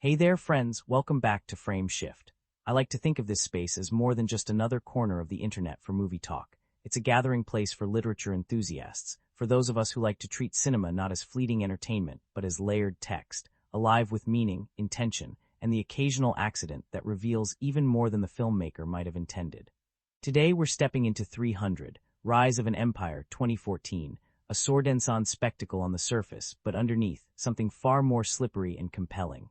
Hey there, friends, welcome back to Frame Shift. I like to think of this space as more than just another corner of the internet for movie talk. It's a gathering place for literature enthusiasts, for those of us who like to treat cinema not as fleeting entertainment, but as layered text, alive with meaning, intention, and the occasional accident that reveals even more than the filmmaker might have intended. Today we're stepping into 300, Rise of an Empire, 2014, a sword-and-sand spectacle on the surface, but underneath, something far more slippery and compelling.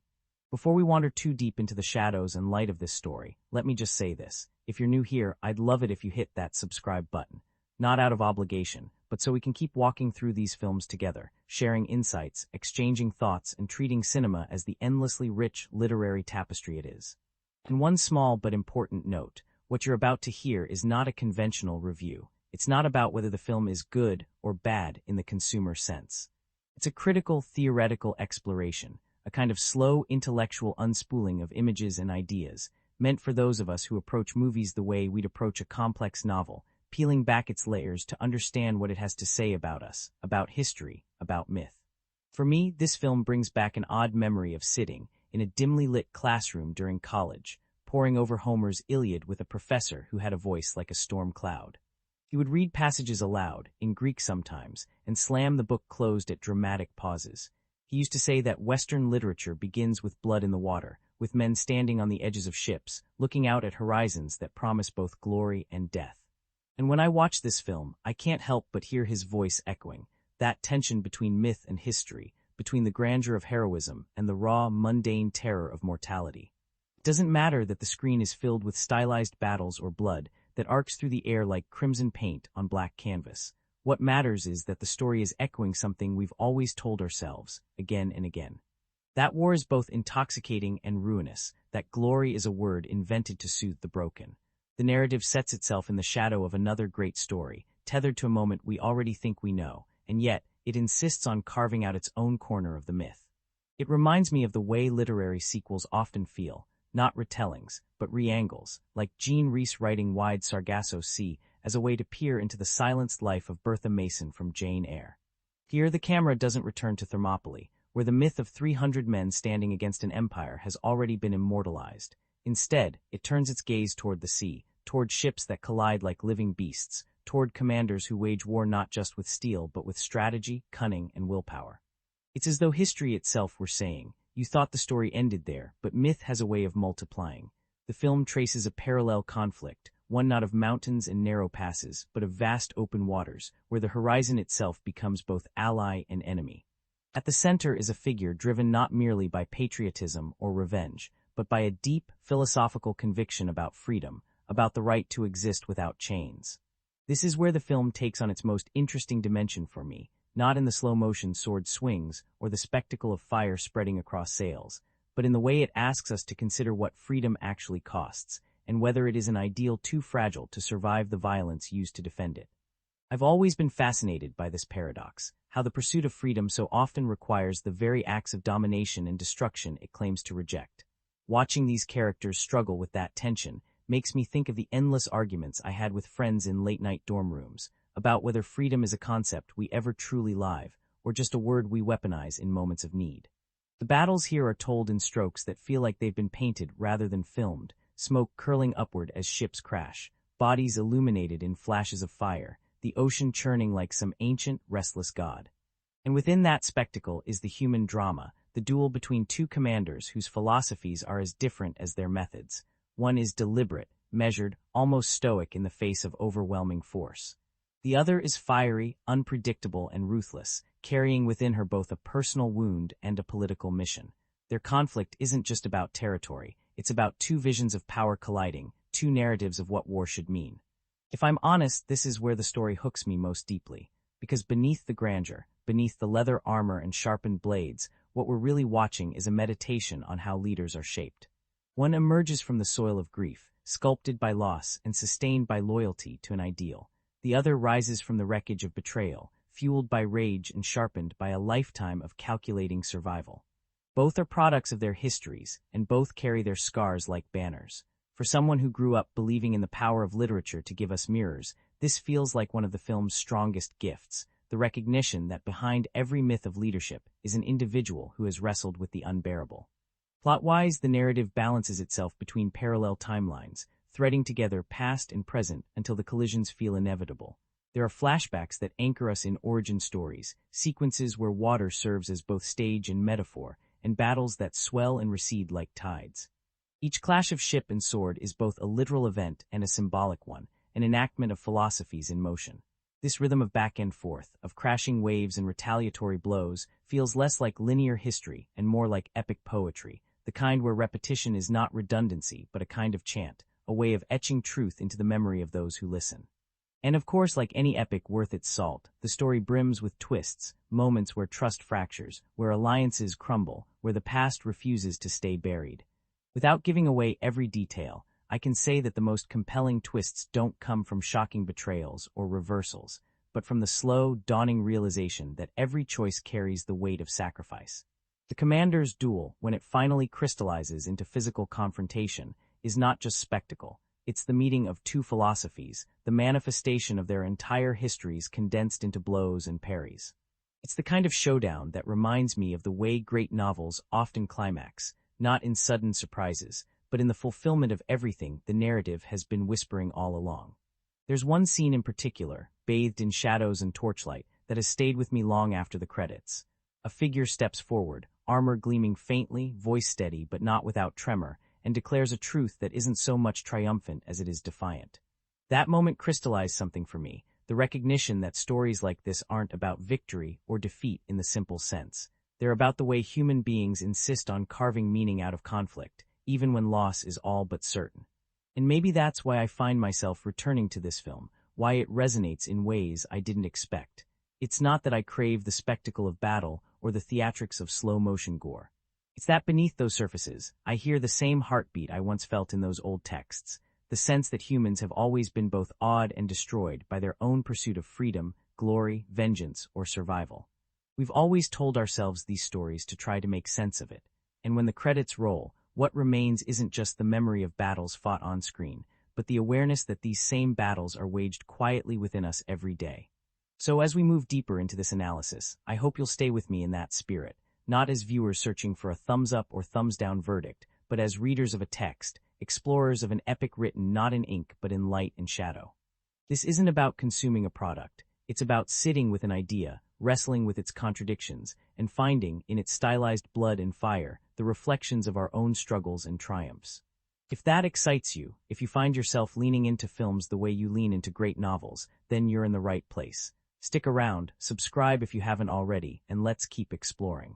Before we wander too deep into the shadows and light of this story, let me just say this. If you're new here, I'd love it if you hit that subscribe button. Not out of obligation, but so we can keep walking through these films together, sharing insights, exchanging thoughts, and treating cinema as the endlessly rich literary tapestry it is. And one small but important note, what you're about to hear is not a conventional review. It's not about whether the film is good or bad in the consumer sense. It's a critical, theoretical exploration, a kind of slow, intellectual unspooling of images and ideas, meant for those of us who approach movies the way we'd approach a complex novel, peeling back its layers to understand what it has to say about us, about history, about myth. For me, this film brings back an odd memory of sitting in a dimly lit classroom during college, poring over Homer's Iliad with a professor who had a voice like a storm cloud. He would read passages aloud, in Greek sometimes, and slam the book closed at dramatic pauses. He used to say that Western literature begins with blood in the water, with men standing on the edges of ships, looking out at horizons that promise both glory and death. And when I watch this film, I can't help but hear his voice echoing, that tension between myth and history, between the grandeur of heroism and the raw, mundane terror of mortality. It doesn't matter that the screen is filled with stylized battles or blood that arcs through the air like crimson paint on black canvas. What matters is that the story is echoing something we've always told ourselves, again and again. That war is both intoxicating and ruinous, that glory is a word invented to soothe the broken. The narrative sets itself in the shadow of another great story, tethered to a moment we already think we know, and yet it insists on carving out its own corner of the myth. It reminds me of the way literary sequels often feel, not retellings, but re-angles, like Jean Rhys writing Wide Sargasso Sea as a way to peer into the silenced life of Bertha Mason from Jane Eyre. Here the camera doesn't return to Thermopylae, where the myth of 300 men standing against an empire has already been immortalized. Instead, it turns its gaze toward the sea, toward ships that collide like living beasts, toward commanders who wage war not just with steel but with strategy, cunning, and willpower. It's as though history itself were saying, you thought the story ended there, but myth has a way of multiplying. The film traces a parallel conflict, one not of mountains and narrow passes, but of vast open waters, where the horizon itself becomes both ally and enemy. At the center is a figure driven not merely by patriotism or revenge, but by a deep, philosophical conviction about freedom, about the right to exist without chains. This is where the film takes on its most interesting dimension for me, not in the slow-motion sword swings or the spectacle of fire spreading across sails, but in the way it asks us to consider what freedom actually costs, and whether it is an ideal too fragile to survive the violence used to defend it. I've always been fascinated by this paradox, how the pursuit of freedom so often requires the very acts of domination and destruction it claims to reject. Watching these characters struggle with that tension makes me think of the endless arguments I had with friends in late-night dorm rooms, about whether freedom is a concept we ever truly live, or just a word we weaponize in moments of need. The battles here are told in strokes that feel like they've been painted rather than filmed, smoke curling upward as ships crash, bodies illuminated in flashes of fire, the ocean churning like some ancient, restless god. And within that spectacle is the human drama, the duel between two commanders whose philosophies are as different as their methods. One is deliberate, measured, almost stoic in the face of overwhelming force. The other is fiery, unpredictable, and ruthless, carrying within her both a personal wound and a political mission. Their conflict isn't just about territory, it's about two visions of power colliding, two narratives of what war should mean. If I'm honest, this is where the story hooks me most deeply, because beneath the grandeur, beneath the leather armor and sharpened blades, what we're really watching is a meditation on how leaders are shaped. One emerges from the soil of grief, sculpted by loss and sustained by loyalty to an ideal. The other rises from the wreckage of betrayal, fueled by rage and sharpened by a lifetime of calculating survival. Both are products of their histories, and both carry their scars like banners. For someone who grew up believing in the power of literature to give us mirrors, this feels like one of the film's strongest gifts, the recognition that behind every myth of leadership is an individual who has wrestled with the unbearable. Plot-wise, the narrative balances itself between parallel timelines, threading together past and present until the collisions feel inevitable. There are flashbacks that anchor us in origin stories, sequences where water serves as both stage and metaphor, and battles that swell and recede like tides. Each clash of ship and sword is both a literal event and a symbolic one, an enactment of philosophies in motion. This rhythm of back and forth, of crashing waves and retaliatory blows, feels less like linear history and more like epic poetry, the kind where repetition is not redundancy but a kind of chant, a way of etching truth into the memory of those who listen. And of course, like any epic worth its salt, the story brims with twists, moments where trust fractures, where alliances crumble, where the past refuses to stay buried. Without giving away every detail, I can say that the most compelling twists don't come from shocking betrayals or reversals, but from the slow, dawning realization that every choice carries the weight of sacrifice. The commander's duel, when it finally crystallizes into physical confrontation, is not just spectacle. It's the meeting of two philosophies, the manifestation of their entire histories condensed into blows and parries. It's the kind of showdown that reminds me of the way great novels often climax, not in sudden surprises, but in the fulfillment of everything the narrative has been whispering all along. There's one scene in particular, bathed in shadows and torchlight, that has stayed with me long after the credits. A figure steps forward, armor gleaming faintly, voice steady but not without tremor, and declares a truth that isn't so much triumphant as it is defiant. That moment crystallized something for me, the recognition that stories like this aren't about victory or defeat in the simple sense. They're about the way human beings insist on carving meaning out of conflict, even when loss is all but certain. And maybe that's why I find myself returning to this film, why it resonates in ways I didn't expect. It's not that I crave the spectacle of battle or the theatrics of slow-motion gore. It's that beneath those surfaces, I hear the same heartbeat I once felt in those old texts, the sense that humans have always been both awed and destroyed by their own pursuit of freedom, glory, vengeance, or survival. We've always told ourselves these stories to try to make sense of it, and when the credits roll, what remains isn't just the memory of battles fought on screen, but the awareness that these same battles are waged quietly within us every day. So as we move deeper into this analysis, I hope you'll stay with me in that spirit, not as viewers searching for a thumbs-up or thumbs-down verdict, but as readers of a text, explorers of an epic written not in ink but in light and shadow. This isn't about consuming a product, it's about sitting with an idea, wrestling with its contradictions, and finding, in its stylized blood and fire, the reflections of our own struggles and triumphs. If that excites you, if you find yourself leaning into films the way you lean into great novels, then you're in the right place. Stick around, subscribe if you haven't already, and let's keep exploring.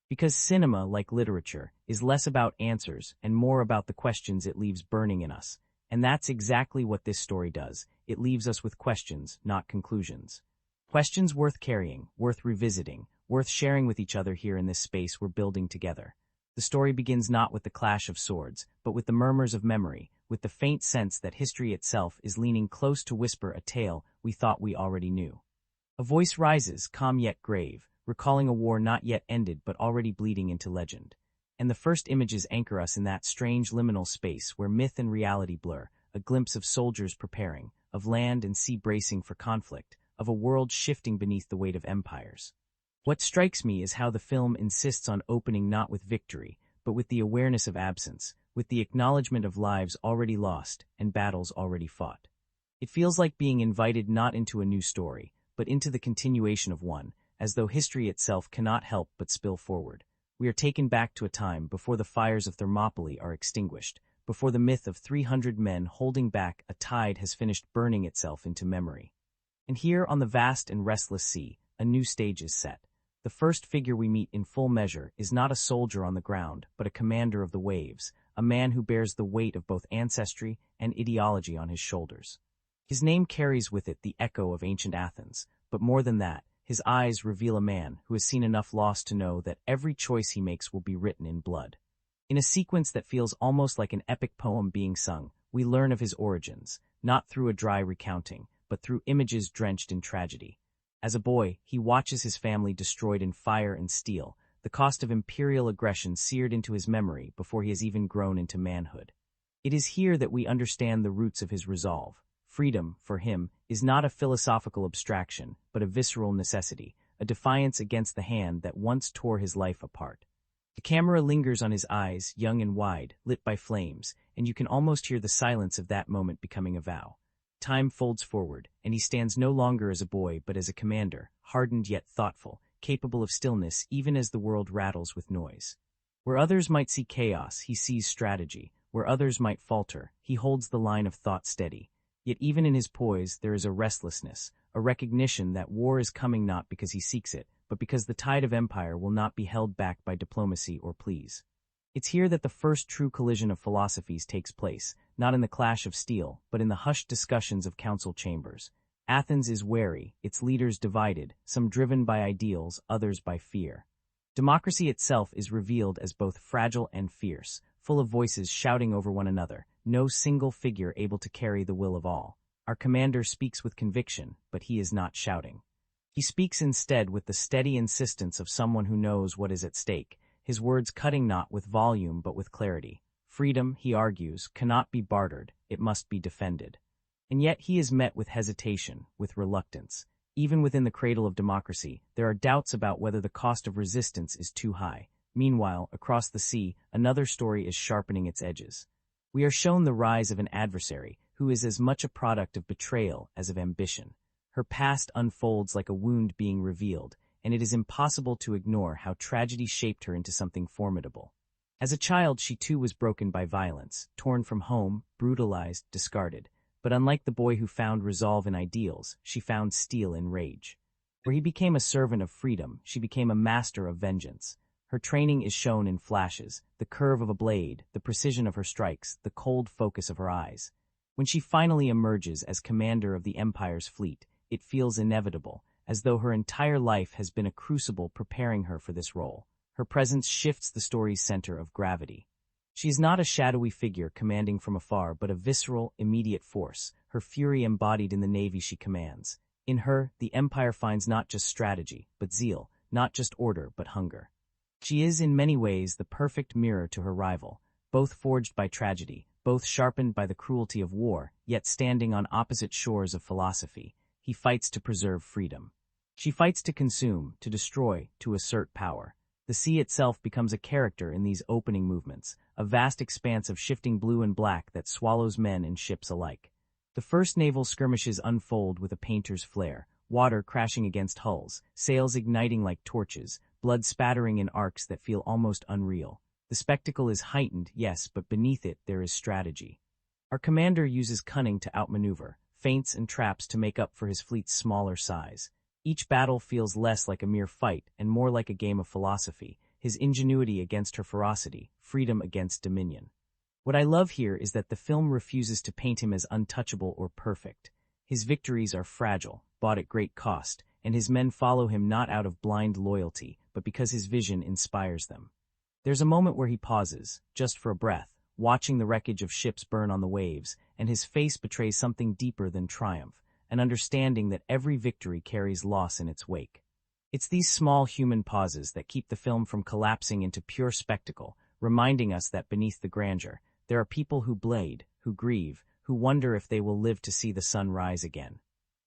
Because cinema, like literature, is less about answers and more about the questions it leaves burning in us. And that's exactly what this story does. It leaves us with questions, not conclusions. Questions worth carrying, worth revisiting, worth sharing with each other here in this space we're building together. The story begins not with the clash of swords, but with the murmurs of memory, with the faint sense that history itself is leaning close to whisper a tale we thought we already knew. A voice rises, calm yet grave, recalling a war not yet ended but already bleeding into legend. And the first images anchor us in that strange liminal space where myth and reality blur, a glimpse of soldiers preparing, of land and sea bracing for conflict, of a world shifting beneath the weight of empires. What strikes me is how the film insists on opening not with victory, but with the awareness of absence, with the acknowledgement of lives already lost and battles already fought. It feels like being invited not into a new story, but into the continuation of one, as though history itself cannot help but spill forward. We are taken back to a time before the fires of Thermopylae are extinguished, before the myth of 300 men holding back a tide has finished burning itself into memory. And here on the vast and restless sea, a new stage is set. The first figure we meet in full measure is not a soldier on the ground, but a commander of the waves, a man who bears the weight of both ancestry and ideology on his shoulders. His name carries with it the echo of ancient Athens, but more than that, his eyes reveal a man who has seen enough loss to know that every choice he makes will be written in blood. In a sequence that feels almost like an epic poem being sung, we learn of his origins, not through a dry recounting, but through images drenched in tragedy. As a boy, he watches his family destroyed in fire and steel, the cost of imperial aggression seared into his memory before he has even grown into manhood. It is here that we understand the roots of his resolve. Freedom, for him, is not a philosophical abstraction, but a visceral necessity, a defiance against the hand that once tore his life apart. The camera lingers on his eyes, young and wide, lit by flames, and you can almost hear the silence of that moment becoming a vow. Time folds forward, and he stands no longer as a boy but as a commander, hardened yet thoughtful, capable of stillness even as the world rattles with noise. Where others might see chaos, he sees strategy. Where others might falter, he holds the line of thought steady. Yet even in his poise there is a restlessness, a recognition that war is coming not because he seeks it, but because the tide of empire will not be held back by diplomacy or pleas. It's here that the first true collision of philosophies takes place, not in the clash of steel, but in the hushed discussions of council chambers. Athens is wary, its leaders divided, some driven by ideals, others by fear. Democracy itself is revealed as both fragile and fierce, full of voices shouting over one another, no single figure able to carry the will of all. Our commander speaks with conviction, but he is not shouting. He speaks instead with the steady insistence of someone who knows what is at stake, his words cutting not with volume but with clarity. Freedom, he argues, cannot be bartered, it must be defended. And yet he is met with hesitation, with reluctance. Even within the cradle of democracy, there are doubts about whether the cost of resistance is too high. Meanwhile, across the sea, another story is sharpening its edges. We are shown the rise of an adversary who is as much a product of betrayal as of ambition. Her past unfolds like a wound being revealed, and it is impossible to ignore how tragedy shaped her into something formidable. As a child, she too was broken by violence, torn from home, brutalized, discarded. But unlike the boy who found resolve in ideals, she found steel in rage. Where he became a servant of freedom, she became a master of vengeance. Her training is shown in flashes, the curve of a blade, the precision of her strikes, the cold focus of her eyes. When she finally emerges as commander of the Empire's fleet, it feels inevitable, as though her entire life has been a crucible preparing her for this role. Her presence shifts the story's center of gravity. She is not a shadowy figure commanding from afar, but a visceral, immediate force, her fury embodied in the navy she commands. In her, the Empire finds not just strategy, but zeal, not just order, but hunger. She is in many ways the perfect mirror to her rival, both forged by tragedy, both sharpened by the cruelty of war, yet standing on opposite shores of philosophy. He fights to preserve freedom. She fights to consume, to destroy, to assert power. The sea itself becomes a character in these opening movements, a vast expanse of shifting blue and black that swallows men and ships alike. The first naval skirmishes unfold with a painter's flair, water crashing against hulls, sails igniting like torches, blood spattering in arcs that feel almost unreal. The spectacle is heightened, yes, but beneath it there is strategy. Our commander uses cunning to outmaneuver, feints and traps to make up for his fleet's smaller size. Each battle feels less like a mere fight and more like a game of philosophy, his ingenuity against her ferocity, freedom against dominion. What I love here is that the film refuses to paint him as untouchable or perfect. His victories are fragile, bought at great cost, and his men follow him not out of blind loyalty, but because his vision inspires them. There's a moment where he pauses, just for a breath, watching the wreckage of ships burn on the waves, and his face betrays something deeper than triumph, an understanding that every victory carries loss in its wake. It's these small human pauses that keep the film from collapsing into pure spectacle, reminding us that beneath the grandeur, there are people who bleed, who grieve, who wonder if they will live to see the sun rise again.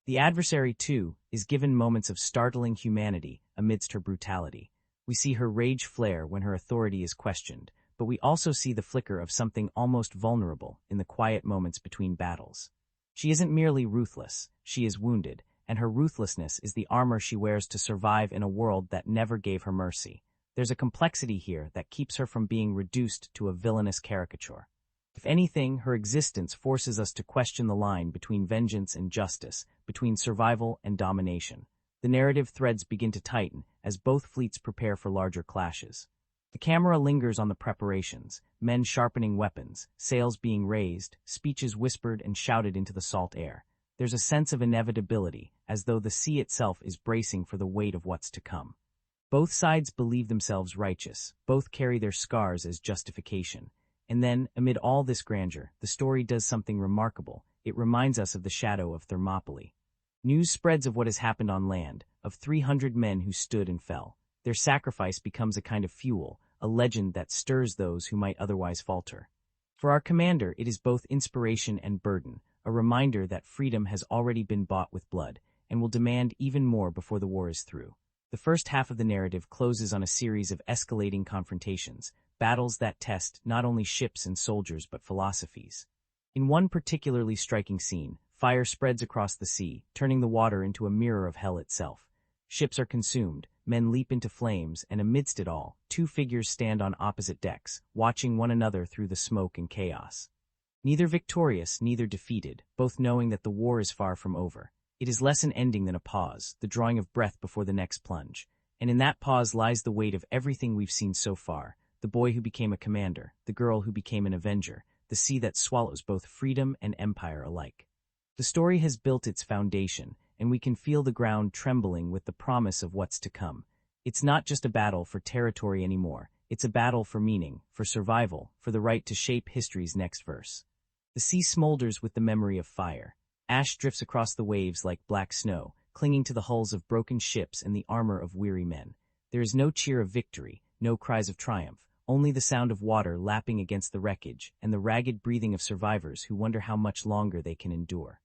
The adversary, too, is given moments of startling humanity amidst her brutality. We see her rage flare when her authority is questioned, but we also see the flicker of something almost vulnerable in the quiet moments between battles. She isn't merely ruthless, she is wounded, and her ruthlessness is the armor she wears to survive in a world that never gave her mercy. There's a complexity here that keeps her from being reduced to a villainous caricature. If anything, her existence forces us to question the line between vengeance and justice, between survival and domination. The narrative threads begin to tighten as both fleets prepare for larger clashes. The camera lingers on the preparations, men sharpening weapons, sails being raised, speeches whispered and shouted into the salt air. There's a sense of inevitability, as though the sea itself is bracing for the weight of what's to come. Both sides believe themselves righteous, both carry their scars as justification. And then, amid all this grandeur, the story does something remarkable. It reminds us of the shadow of Thermopylae. News spreads of what has happened on land, of 300 men who stood and fell. Their sacrifice becomes a kind of fuel, a legend that stirs those who might otherwise falter. For our commander, it is both inspiration and burden, a reminder that freedom has already been bought with blood, and will demand even more before the war is through. The first half of the narrative closes on a series of escalating confrontations, battles that test not only ships and soldiers but philosophies. In one particularly striking scene, fire spreads across the sea, turning the water into a mirror of hell itself. Ships are consumed, men leap into flames, and amidst it all, two figures stand on opposite decks, watching one another through the smoke and chaos. Neither victorious, neither defeated, both knowing that the war is far from over. It is less an ending than a pause, the drawing of breath before the next plunge. And in that pause lies the weight of everything we've seen so far, the boy who became a commander, the girl who became an avenger, the sea that swallows both freedom and empire alike. The story has built its foundation, and we can feel the ground trembling with the promise of what's to come. It's not just a battle for territory anymore, it's a battle for meaning, for survival, for the right to shape history's next verse. The sea smolders with the memory of fire. Ash drifts across the waves like black snow, clinging to the hulls of broken ships and the armor of weary men. There is no cheer of victory, no cries of triumph, only the sound of water lapping against the wreckage and the ragged breathing of survivors who wonder how much longer they can endure.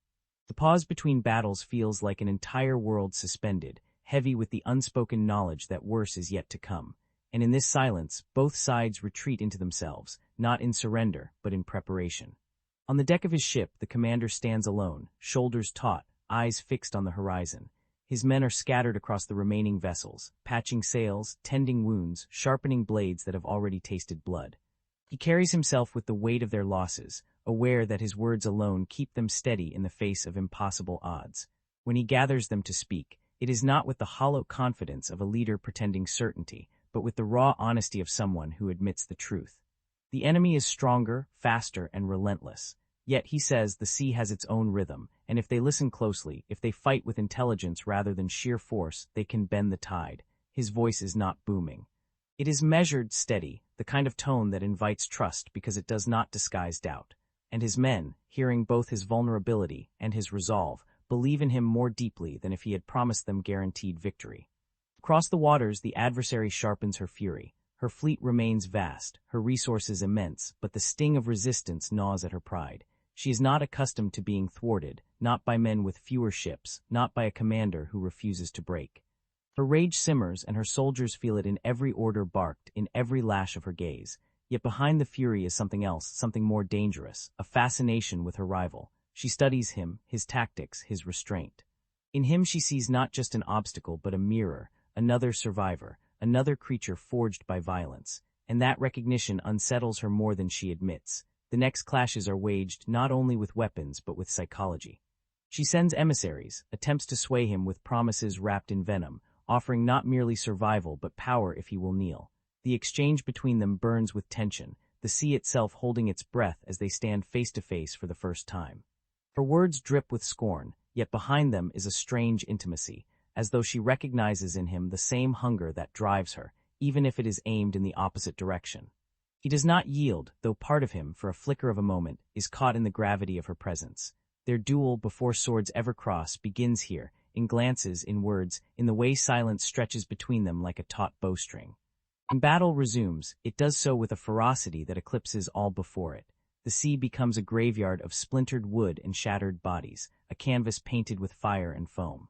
The pause between battles feels like an entire world suspended, heavy with the unspoken knowledge that worse is yet to come. And in this silence, both sides retreat into themselves, not in surrender, but in preparation. On the deck of his ship, the commander stands alone, shoulders taut, eyes fixed on the horizon. His men are scattered across the remaining vessels, patching sails, tending wounds, sharpening blades that have already tasted blood. He carries himself with the weight of their losses, aware that his words alone keep them steady in the face of impossible odds. When he gathers them to speak, it is not with the hollow confidence of a leader pretending certainty, but with the raw honesty of someone who admits the truth. The enemy is stronger, faster, and relentless. Yet, he says, the sea has its own rhythm, and if they listen closely, if they fight with intelligence rather than sheer force, they can bend the tide. His voice is not booming. It is measured, steady, the kind of tone that invites trust because it does not disguise doubt. And his men, hearing both his vulnerability and his resolve, believe in him more deeply than if he had promised them guaranteed victory. Across the waters, the adversary sharpens her fury. Her fleet remains vast, her resources immense, but the sting of resistance gnaws at her pride. She is not accustomed to being thwarted, not by men with fewer ships, not by a commander who refuses to break. Her rage simmers, and her soldiers feel it in every order barked, in every lash of her gaze. Yet behind the fury is something else, something more dangerous, a fascination with her rival. She studies him, his tactics, his restraint. In him she sees not just an obstacle but a mirror, another survivor, another creature forged by violence, and that recognition unsettles her more than she admits. The next clashes are waged not only with weapons but with psychology. She sends emissaries, attempts to sway him with promises wrapped in venom, offering not merely survival but power if he will kneel. The exchange between them burns with tension, the sea itself holding its breath as they stand face to face for the first time. Her words drip with scorn, yet behind them is a strange intimacy, as though she recognizes in him the same hunger that drives her, even if it is aimed in the opposite direction. He does not yield, though part of him, for a flicker of a moment, is caught in the gravity of her presence. Their duel, before swords ever cross, begins here, in glances, in words, in the way silence stretches between them like a taut bowstring. When battle resumes, it does so with a ferocity that eclipses all before it. The sea becomes a graveyard of splintered wood and shattered bodies, a canvas painted with fire and foam.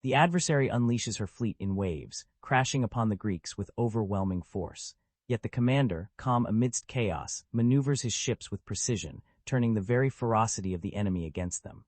The adversary unleashes her fleet in waves, crashing upon the Greeks with overwhelming force. Yet the commander, calm amidst chaos, maneuvers his ships with precision, turning the very ferocity of the enemy against them.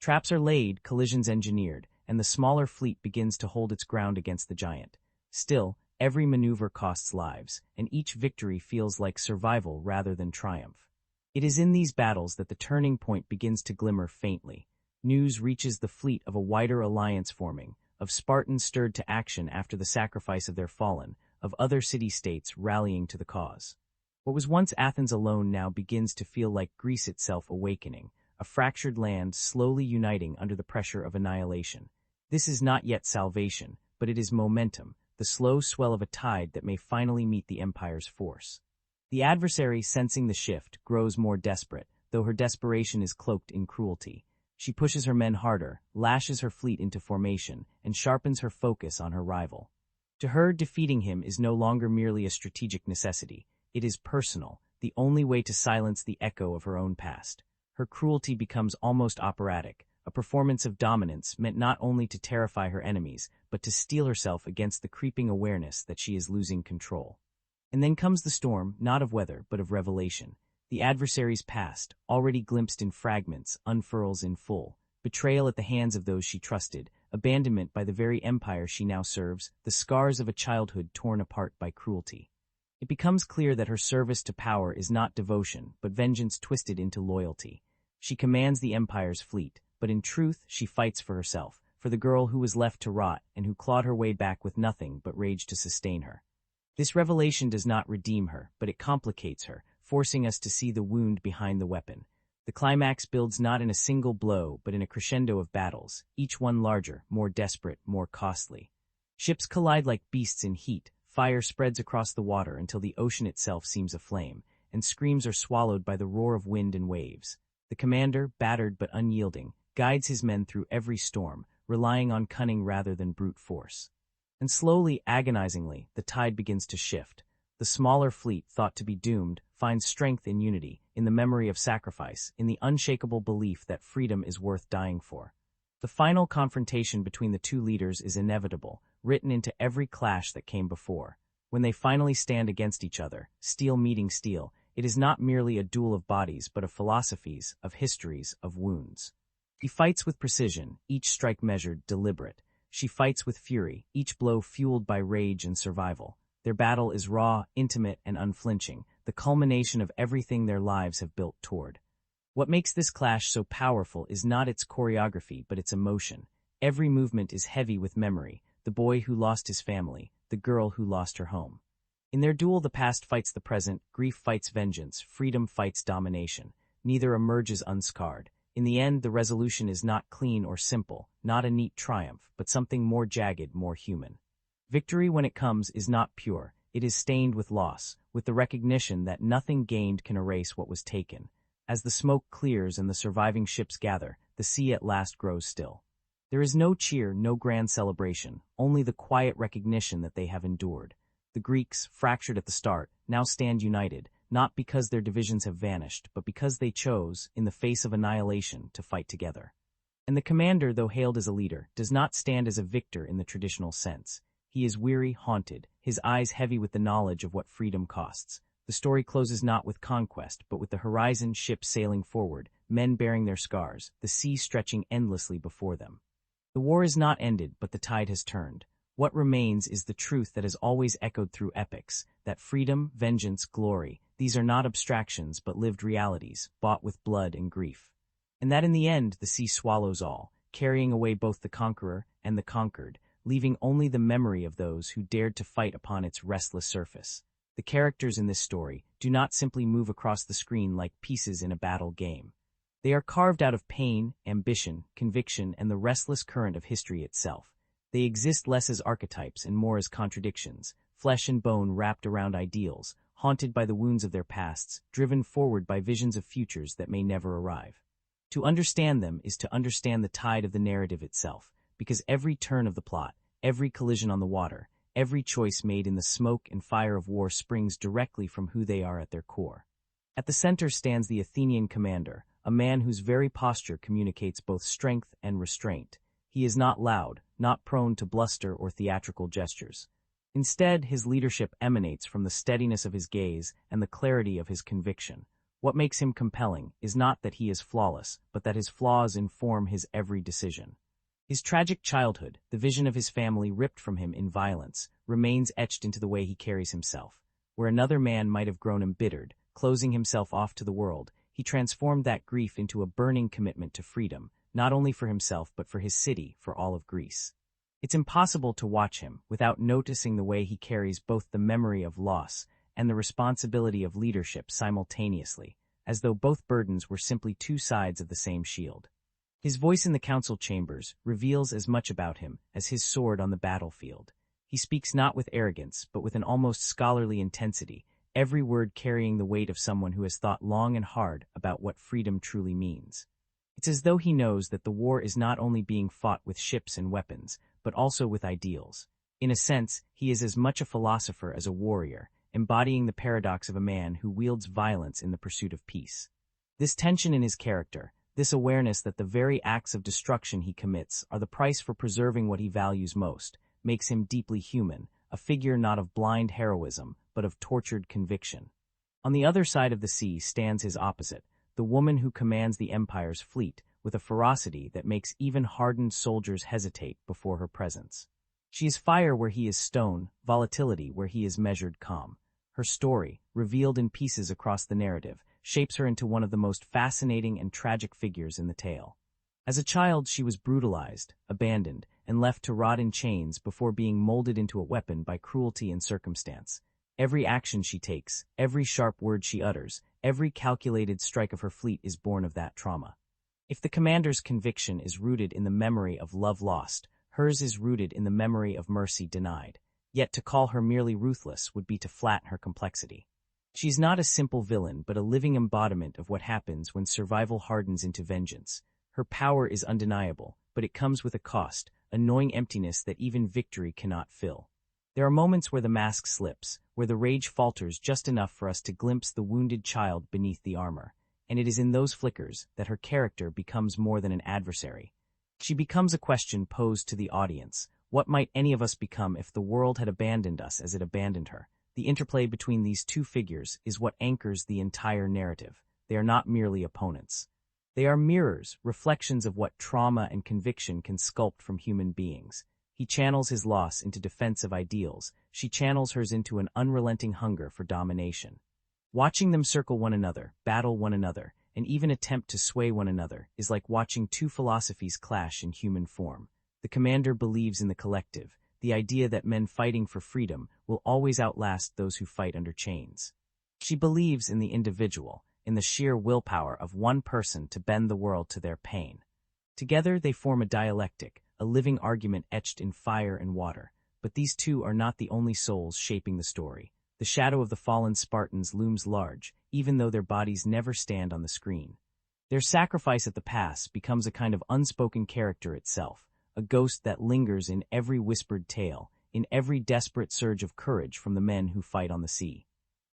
Traps are laid, collisions engineered, and the smaller fleet begins to hold its ground against the giant. Still, every maneuver costs lives, and each victory feels like survival rather than triumph. It is in these battles that the turning point begins to glimmer faintly. News reaches the fleet of a wider alliance forming, of Spartans stirred to action after the sacrifice of their fallen, of other city-states rallying to the cause. What was once Athens alone now begins to feel like Greece itself awakening, a fractured land slowly uniting under the pressure of annihilation. This is not yet salvation, but it is momentum, the slow swell of a tide that may finally meet the empire's force. The adversary, sensing the shift, grows more desperate, though her desperation is cloaked in cruelty. She pushes her men harder, lashes her fleet into formation, and sharpens her focus on her rival. To her, defeating him is no longer merely a strategic necessity. It is personal, the only way to silence the echo of her own past. Her cruelty becomes almost operatic, a performance of dominance meant not only to terrify her enemies, but to steel herself against the creeping awareness that she is losing control. And then comes the storm, not of weather, but of revelation. The adversary's past, already glimpsed in fragments, unfurls in full. Betrayal at the hands of those she trusted, abandonment by the very empire she now serves, the scars of a childhood torn apart by cruelty. It becomes clear that her service to power is not devotion, but vengeance twisted into loyalty. She commands the empire's fleet, but in truth she fights for herself, for the girl who was left to rot and who clawed her way back with nothing but rage to sustain her. This revelation does not redeem her, but it complicates her, forcing us to see the wound behind the weapon. The climax builds not in a single blow, but in a crescendo of battles, each one larger, more desperate, more costly. Ships collide like beasts in heat, fire spreads across the water until the ocean itself seems aflame, and screams are swallowed by the roar of wind and waves. The commander, battered but unyielding, guides his men through every storm, relying on cunning rather than brute force. And slowly, agonizingly, the tide begins to shift. The smaller fleet, thought to be doomed, finds strength in unity, in the memory of sacrifice, in the unshakable belief that freedom is worth dying for. The final confrontation between the two leaders is inevitable, written into every clash that came before. When they finally stand against each other, steel meeting steel, it is not merely a duel of bodies but of philosophies, of histories, of wounds. He fights with precision, each strike measured, deliberate. She fights with fury, each blow fueled by rage and survival. Their battle is raw, intimate, and unflinching, the culmination of everything their lives have built toward. What makes this clash so powerful is not its choreography but its emotion. Every movement is heavy with memory, the boy who lost his family, the girl who lost her home. In their duel, the past fights the present, grief fights vengeance, freedom fights domination. Neither emerges unscarred. In the end, the resolution is not clean or simple, not a neat triumph, but something more jagged, more human. Victory, when it comes, is not pure. It is stained with loss, with the recognition that nothing gained can erase what was taken. As the smoke clears and the surviving ships gather, the sea at last grows still. There is no cheer, no grand celebration, only the quiet recognition that they have endured. The Greeks, fractured at the start, now stand united, not because their divisions have vanished, but because they chose, in the face of annihilation, to fight together. And the commander, though hailed as a leader, does not stand as a victor in the traditional sense. He is weary, haunted, his eyes heavy with the knowledge of what freedom costs. The story closes not with conquest, but with the horizon, ships sailing forward, men bearing their scars, the sea stretching endlessly before them. The war is not ended, but the tide has turned. What remains is the truth that has always echoed through epics, that freedom, vengeance, glory, these are not abstractions but lived realities, bought with blood and grief. And that in the end the sea swallows all, carrying away both the conqueror and the conquered, leaving only the memory of those who dared to fight upon its restless surface. The characters in this story do not simply move across the screen like pieces in a battle game. They are carved out of pain, ambition, conviction, and the restless current of history itself. They exist less as archetypes and more as contradictions, flesh and bone wrapped around ideals, haunted by the wounds of their pasts, driven forward by visions of futures that may never arrive. To understand them is to understand the tide of the narrative itself, because every turn of the plot, every collision on the water, every choice made in the smoke and fire of war springs directly from who they are at their core. At the center stands the Athenian commander, a man whose very posture communicates both strength and restraint. He is not loud, not prone to bluster or theatrical gestures. Instead, his leadership emanates from the steadiness of his gaze and the clarity of his conviction. What makes him compelling is not that he is flawless, but that his flaws inform his every decision. His tragic childhood, the vision of his family ripped from him in violence, remains etched into the way he carries himself. Where another man might have grown embittered, closing himself off to the world, he transformed that grief into a burning commitment to freedom, not only for himself but for his city, for all of Greece. It's impossible to watch him without noticing the way he carries both the memory of loss and the responsibility of leadership simultaneously, as though both burdens were simply two sides of the same shield. His voice in the council chambers reveals as much about him as his sword on the battlefield. He speaks not with arrogance, but with an almost scholarly intensity, every word carrying the weight of someone who has thought long and hard about what freedom truly means. It's as though he knows that the war is not only being fought with ships and weapons, but also with ideals. In a sense, he is as much a philosopher as a warrior, embodying the paradox of a man who wields violence in the pursuit of peace. This tension in his character, This awareness that the very acts of destruction he commits are the price for preserving what he values most, makes him deeply human, a figure not of blind heroism, but of tortured conviction. On the other side of the sea stands his opposite, the woman who commands the Empire's fleet, with a ferocity that makes even hardened soldiers hesitate before her presence. She is fire where he is stone, volatility where he is measured calm. Her story, revealed in pieces across the narrative, shapes her into one of the most fascinating and tragic figures in the tale. As a child, she was brutalized, abandoned, and left to rot in chains before being molded into a weapon by cruelty and circumstance. Every action she takes, every sharp word she utters, every calculated strike of her fleet is born of that trauma. If the commander's conviction is rooted in the memory of love lost, hers is rooted in the memory of mercy denied. Yet to call her merely ruthless would be to flatten her complexity. She's not a simple villain, but a living embodiment of what happens when survival hardens into vengeance. Her power is undeniable, but it comes with a cost, a gnawing emptiness that even victory cannot fill. There are moments where the mask slips, where the rage falters just enough for us to glimpse the wounded child beneath the armor, and it is in those flickers that her character becomes more than an adversary. She becomes a question posed to the audience. What might any of us become if the world had abandoned us as it abandoned her? The interplay between these two figures is what anchors the entire narrative. They are not merely opponents. They are mirrors, reflections of what trauma and conviction can sculpt from human beings. He channels his loss into defensive ideals. She channels hers into an unrelenting hunger for domination. Watching them circle one another, battle one another, and even attempt to sway one another is like watching two philosophies clash in human form. The commander believes in the collective, the idea that men fighting for freedom will always outlast those who fight under chains. She believes in the individual, in the sheer willpower of one person to bend the world to their pain. Together they form a dialectic, a living argument etched in fire and water. But these two are not the only souls shaping the story. The shadow of the fallen Spartans looms large, even though their bodies never stand on the screen. Their sacrifice at the pass becomes a kind of unspoken character itself, a ghost that lingers in every whispered tale, in every desperate surge of courage from the men who fight on the sea.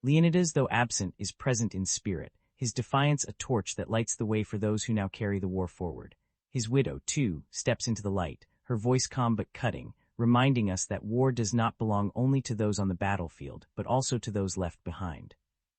Leonidas, though absent, is present in spirit, his defiance a torch that lights the way for those who now carry the war forward. His widow, too, steps into the light, her voice calm but cutting, reminding us that war does not belong only to those on the battlefield, but also to those left behind.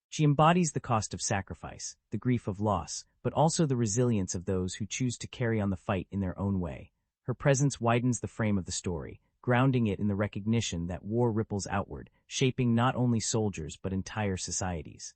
She embodies the cost of sacrifice, the grief of loss, but also the resilience of those who choose to carry on the fight in their own way. Her presence widens the frame of the story, grounding it in the recognition that war ripples outward, shaping not only soldiers but entire societies.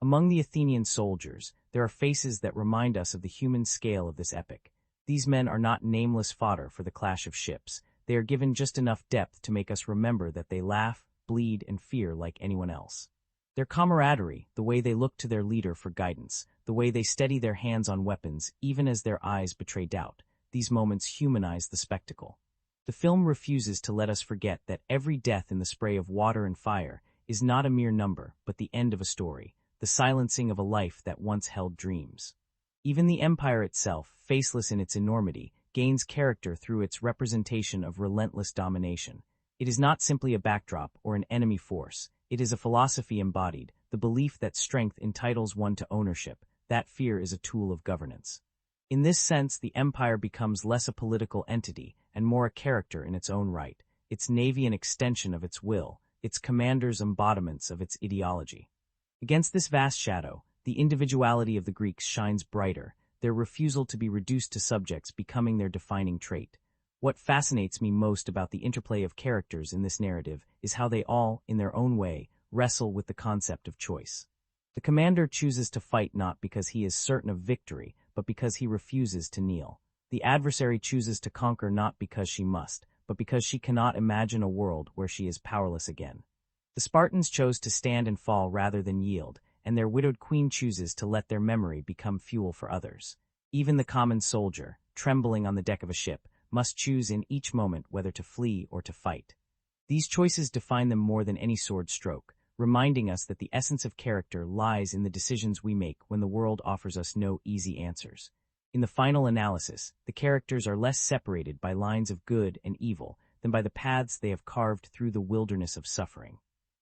Among the Athenian soldiers, there are faces that remind us of the human scale of this epic. These men are not nameless fodder for the clash of ships. They are given just enough depth to make us remember that they laugh, bleed, and fear like anyone else. Their camaraderie, the way they look to their leader for guidance, the way they steady their hands on weapons even as their eyes betray doubt, these moments humanize the spectacle. The film refuses to let us forget that every death in the spray of water and fire is not a mere number, but the end of a story, the silencing of a life that once held dreams. Even the empire itself, faceless in its enormity, gains character through its representation of relentless domination. It is not simply a backdrop or an enemy force. It is a philosophy embodied, the belief that strength entitles one to ownership, that fear is a tool of governance. In this sense, the empire becomes less a political entity and more a character in its own right, its navy an extension of its will, its commanders embodiments of its ideology. Against this vast shadow, the individuality of the Greeks shines brighter, their refusal to be reduced to subjects becoming their defining trait. What fascinates me most about the interplay of characters in this narrative is how they all, in their own way, wrestle with the concept of choice. The commander chooses to fight not because he is certain of victory, but because he refuses to kneel. The adversary chooses to conquer not because she must, but because she cannot imagine a world where she is powerless again. The Spartans chose to stand and fall rather than yield, and their widowed queen chooses to let their memory become fuel for others. Even the common soldier, trembling on the deck of a ship, must choose in each moment whether to flee or to fight. These choices define them more than any sword stroke, reminding us that the essence of character lies in the decisions we make when the world offers us no easy answers. In the final analysis, the characters are less separated by lines of good and evil than by the paths they have carved through the wilderness of suffering.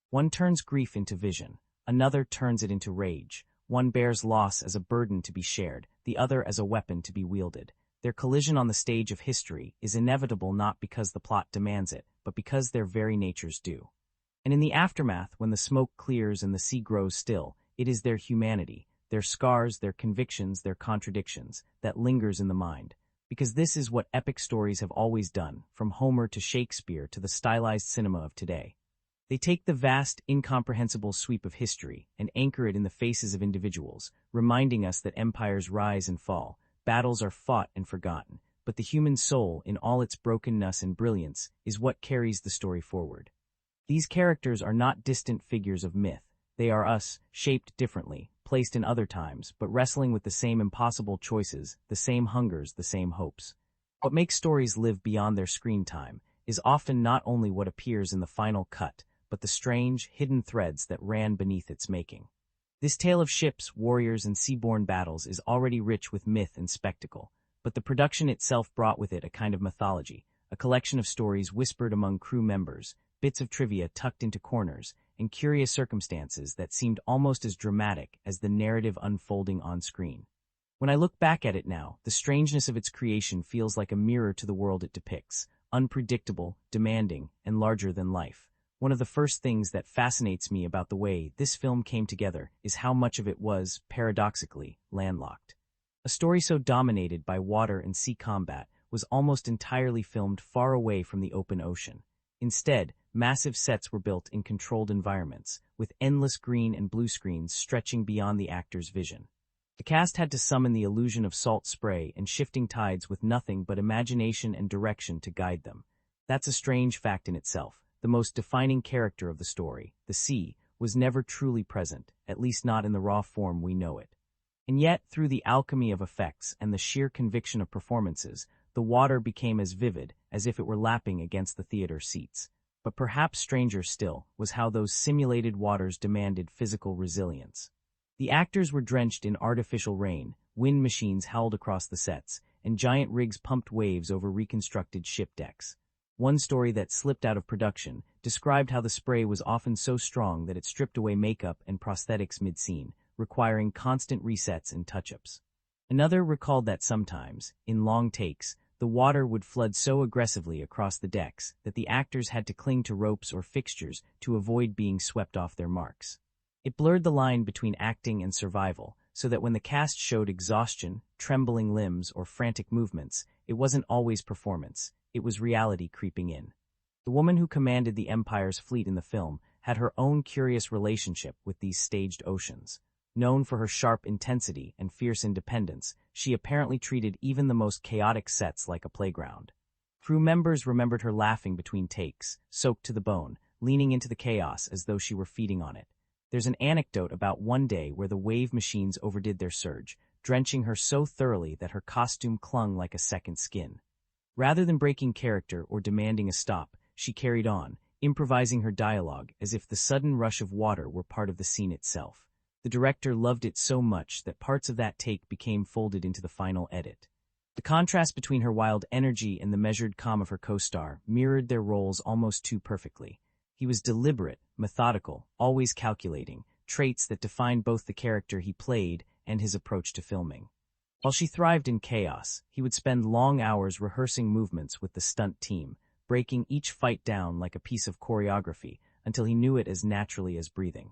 One turns grief into vision, another turns it into rage, One bears loss as a burden to be shared, the other as a weapon to be wielded. Their collision on the stage of history is inevitable not because the plot demands it, but because their very natures do. And in the aftermath, when the smoke clears and the sea grows still, it is their humanity, their scars, their convictions, their contradictions, that lingers in the mind. Because this is what epic stories have always done, from Homer to Shakespeare to the stylized cinema of today. They take the vast, incomprehensible sweep of history and anchor it in the faces of individuals, reminding us that empires rise and fall, battles are fought and forgotten, but the human soul, in all its brokenness and brilliance, is what carries the story forward. These characters are not distant figures of myth. They are us, shaped differently, placed in other times, but wrestling with the same impossible choices, the same hungers, the same hopes. What makes stories live beyond their screen time is often not only what appears in the final cut, but the strange, hidden threads that ran beneath its making. This tale of ships, warriors, and seaborne battles is already rich with myth and spectacle, but the production itself brought with it a kind of mythology, a collection of stories whispered among crew members, bits of trivia tucked into corners, and curious circumstances that seemed almost as dramatic as the narrative unfolding on screen. When I look back at it now, the strangeness of its creation feels like a mirror to the world it depicts, unpredictable, demanding, and larger than life. One of the first things that fascinates me about the way this film came together is how much of it was, paradoxically, landlocked. A story so dominated by water and sea combat was almost entirely filmed far away from the open ocean. Instead, massive sets were built in controlled environments, with endless green and blue screens stretching beyond the actor's vision. The cast had to summon the illusion of salt spray and shifting tides with nothing but imagination and direction to guide them. That's a strange fact in itself. The most defining character of the story, the sea, was never truly present, at least not in the raw form we know it. And yet, through the alchemy of effects and the sheer conviction of performances, the water became as vivid as if it were lapping against the theater seats. But perhaps stranger still was how those simulated waters demanded physical resilience. The actors were drenched in artificial rain, wind machines howled across the sets, and giant rigs pumped waves over reconstructed ship decks. One story that slipped out of production described how the spray was often so strong that it stripped away makeup and prosthetics mid-scene, requiring constant resets and touch-ups. Another recalled that sometimes, in long takes, the water would flood so aggressively across the decks that the actors had to cling to ropes or fixtures to avoid being swept off their marks. It blurred the line between acting and survival, so that when the cast showed exhaustion, trembling limbs, or frantic movements, it wasn't always performance. It was reality creeping in. The woman who commanded the Empire's fleet in the film had her own curious relationship with these staged oceans. Known for her sharp intensity and fierce independence, she apparently treated even the most chaotic sets like a playground. Crew members remembered her laughing between takes, soaked to the bone, leaning into the chaos as though she were feeding on it. There's an anecdote about one day where the wave machines overdid their surge, drenching her so thoroughly that her costume clung like a second skin. Rather than breaking character or demanding a stop, she carried on, improvising her dialogue as if the sudden rush of water were part of the scene itself. The director loved it so much that parts of that take became folded into the final edit. The contrast between her wild energy and the measured calm of her co-star mirrored their roles almost too perfectly. He was deliberate, methodical, always calculating, traits that defined both the character he played and his approach to filming. While she thrived in chaos, he would spend long hours rehearsing movements with the stunt team, breaking each fight down like a piece of choreography until he knew it as naturally as breathing.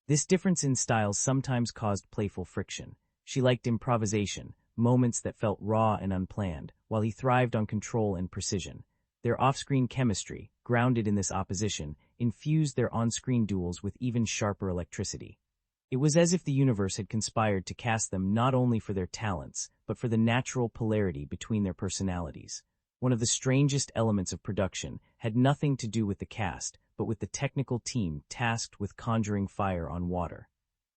This difference in styles sometimes caused playful friction. She liked improvisation, moments that felt raw and unplanned, while he thrived on control and precision. Their off-screen chemistry, grounded in this opposition, infused their on-screen duels with even sharper electricity. It was as if the universe had conspired to cast them not only for their talents, but for the natural polarity between their personalities. One of the strangest elements of production had nothing to do with the cast, but with the technical team tasked with conjuring fire on water.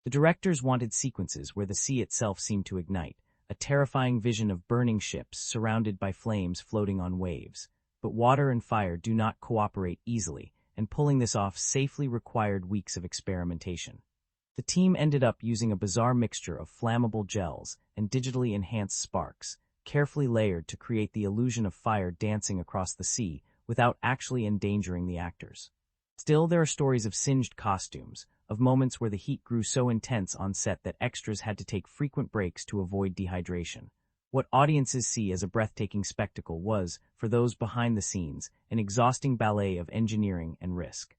The directors wanted sequences where the sea itself seemed to ignite, a terrifying vision of burning ships surrounded by flames floating on waves. But water and fire do not cooperate easily, and pulling this off safely required weeks of experimentation. The team ended up using a bizarre mixture of flammable gels and digitally enhanced sparks, carefully layered to create the illusion of fire dancing across the sea without actually endangering the actors. Still, there are stories of singed costumes, of moments where the heat grew so intense on set that extras had to take frequent breaks to avoid dehydration. What audiences see as a breathtaking spectacle was, for those behind the scenes, an exhausting ballet of engineering and risk.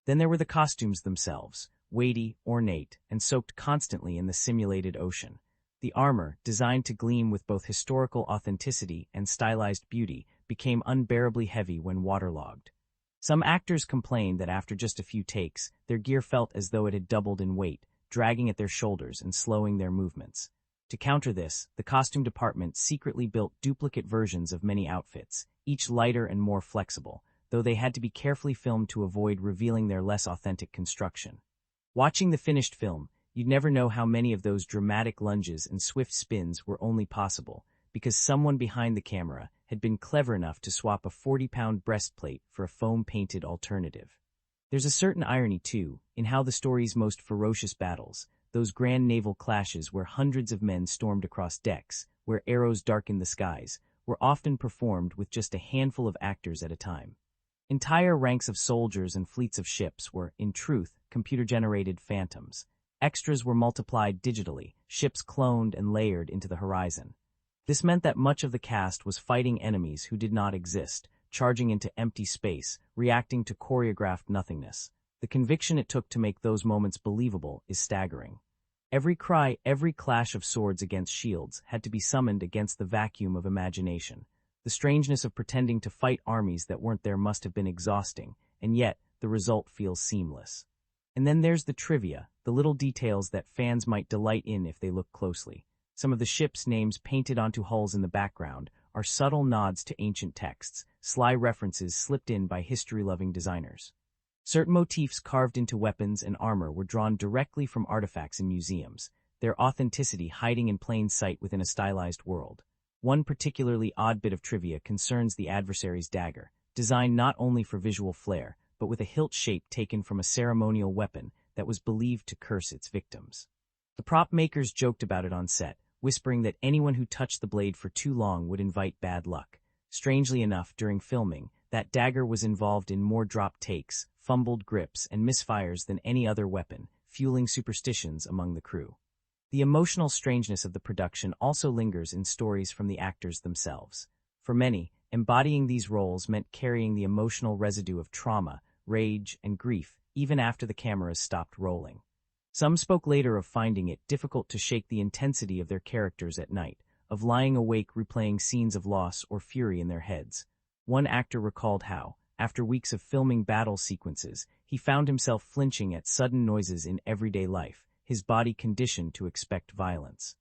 Then there were the costumes themselves, weighty, ornate, and soaked constantly in the simulated ocean. The armor, designed to gleam with both historical authenticity and stylized beauty, became unbearably heavy when waterlogged. Some actors complained that after just a few takes, their gear felt as though it had doubled in weight, dragging at their shoulders and slowing their movements. To counter this, the costume department secretly built duplicate versions of many outfits, each lighter and more flexible, though they had to be carefully filmed to avoid revealing their less authentic construction. Watching the finished film, you'd never know how many of those dramatic lunges and swift spins were only possible because someone behind the camera had been clever enough to swap a 40-pound breastplate for a foam-painted alternative. There's a certain irony, too, in how the story's most ferocious battles, those grand naval clashes where hundreds of men stormed across decks, where arrows darkened the skies, were often performed with just a handful of actors at a time. Entire ranks of soldiers and fleets of ships were, in truth, computer-generated phantoms. Extras were multiplied digitally, ships cloned and layered into the horizon. This meant that much of the cast was fighting enemies who did not exist, charging into empty space, reacting to choreographed nothingness. The conviction it took to make those moments believable is staggering. Every cry, every clash of swords against shields had to be summoned against the vacuum of imagination. The strangeness of pretending to fight armies that weren't there must have been exhausting, and yet the result feels seamless. And then there's the trivia, the little details that fans might delight in if they look closely. Some of the ships' names painted onto hulls in the background are subtle nods to ancient texts, sly references slipped in by history-loving designers. Certain motifs carved into weapons and armor were drawn directly from artifacts in museums, their authenticity hiding in plain sight within a stylized world. One particularly odd bit of trivia concerns the adversary's dagger, designed not only for visual flair, but with a hilt shape taken from a ceremonial weapon that was believed to curse its victims. The prop makers joked about it on set, whispering that anyone who touched the blade for too long would invite bad luck. Strangely enough, during filming, that dagger was involved in more dropped takes, fumbled grips, and misfires than any other weapon, fueling superstitions among the crew. The emotional strangeness of the production also lingers in stories from the actors themselves. For many, embodying these roles meant carrying the emotional residue of trauma, rage, and grief, even after the cameras stopped rolling. Some spoke later of finding it difficult to shake the intensity of their characters at night, of lying awake replaying scenes of loss or fury in their heads. One actor recalled how, after weeks of filming battle sequences, he found himself flinching at sudden noises in everyday life, his body conditioned to expect violence.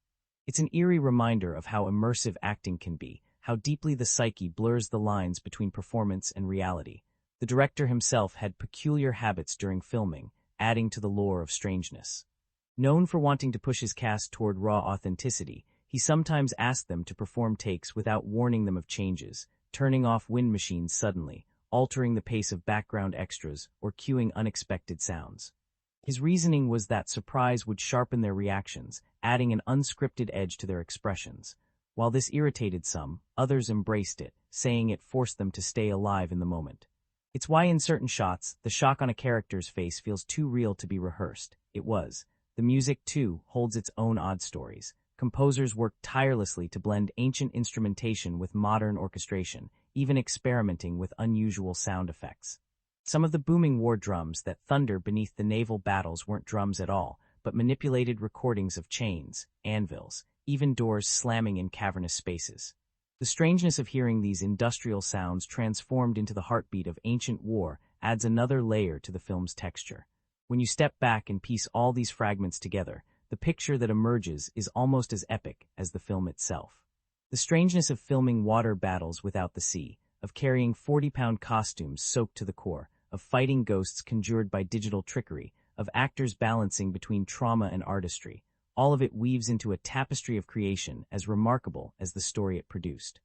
It's an eerie reminder of how immersive acting can be, how deeply the psyche blurs the lines between performance and reality. The director himself had peculiar habits during filming, adding to the lure of strangeness. Known for wanting to push his cast toward raw authenticity, he sometimes asked them to perform takes without warning them of changes, turning off wind machines suddenly, altering the pace of background extras, or cueing unexpected sounds. His reasoning was that surprise would sharpen their reactions, adding an unscripted edge to their expressions. While this irritated some, others embraced it, saying it forced them to stay alive in the moment. It's why in certain shots, the shock on a character's face feels too real to be rehearsed. It was. The music, too, holds its own odd stories. Composers worked tirelessly to blend ancient instrumentation with modern orchestration, even experimenting with unusual sound effects. Some of the booming war drums that thunder beneath the naval battles weren't drums at all, but manipulated recordings of chains, anvils, even doors slamming in cavernous spaces. The strangeness of hearing these industrial sounds transformed into the heartbeat of ancient war adds another layer to the film's texture. When you step back and piece all these fragments together, the picture that emerges is almost as epic as the film itself. The strangeness of filming water battles without the sea, of carrying 40-pound costumes soaked to the core, of fighting ghosts conjured by digital trickery, of actors balancing between trauma and artistry, all of it weaves into a tapestry of creation as remarkable as the story it produced.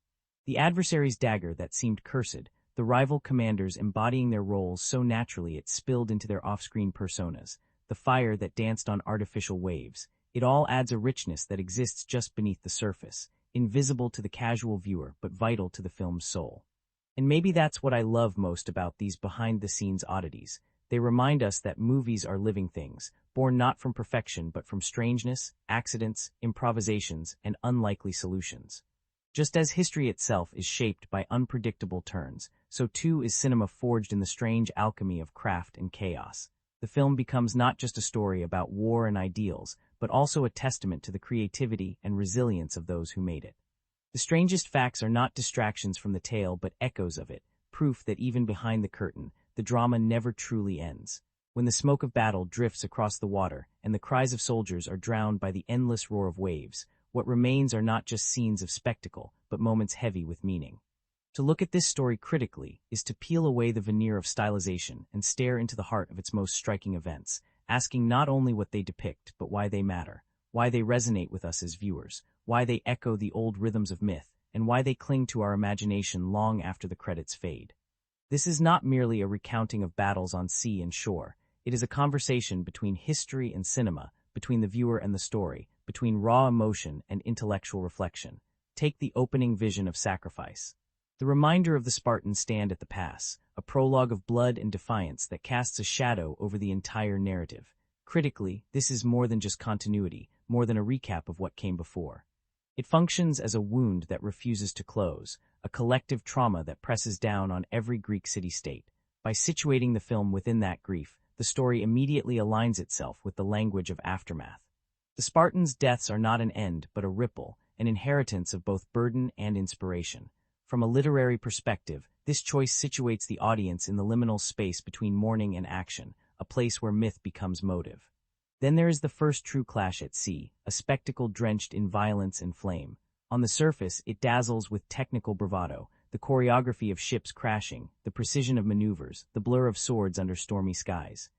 The adversary's dagger that seemed cursed, the rival commanders embodying their roles so naturally it spilled into their off-screen personas, the fire that danced on artificial waves, it all adds a richness that exists just beneath the surface, invisible to the casual viewer but vital to the film's soul. And maybe that's what I love most about these behind-the-scenes oddities. They remind us that movies are living things, born not from perfection but from strangeness, accidents, improvisations, and unlikely solutions. Just as history itself is shaped by unpredictable turns, so too is cinema forged in the strange alchemy of craft and chaos. The film becomes not just a story about war and ideals, but also a testament to the creativity and resilience of those who made it. The strangest facts are not distractions from the tale but echoes of it, proof that even behind the curtain, the drama never truly ends. When the smoke of battle drifts across the water and the cries of soldiers are drowned by the endless roar of waves, what remains are not just scenes of spectacle, but moments heavy with meaning. To look at this story critically is to peel away the veneer of stylization and stare into the heart of its most striking events, asking not only what they depict, but why they matter, why they resonate with us as viewers, why they echo the old rhythms of myth, and why they cling to our imagination long after the credits fade. This is not merely a recounting of battles on sea and shore. It is a conversation between history and cinema, between the viewer and the story, between raw emotion and intellectual reflection. Take the opening vision of sacrifice. The reminder of the Spartans stand at the pass, a prologue of blood and defiance that casts a shadow over the entire narrative. Critically, this is more than just continuity, more than a recap of what came before. It functions as a wound that refuses to close, a collective trauma that presses down on every Greek city-state. By situating the film within that grief, the story immediately aligns itself with the language of aftermath. The Spartans' deaths are not an end, but a ripple, an inheritance of both burden and inspiration. From a literary perspective, this choice situates the audience in the liminal space between mourning and action, a place where myth becomes motive. Then there is the first true clash at sea, a spectacle drenched in violence and flame. On the surface, it dazzles with technical bravado, the choreography of ships crashing, the precision of maneuvers, the blur of swords under stormy skies.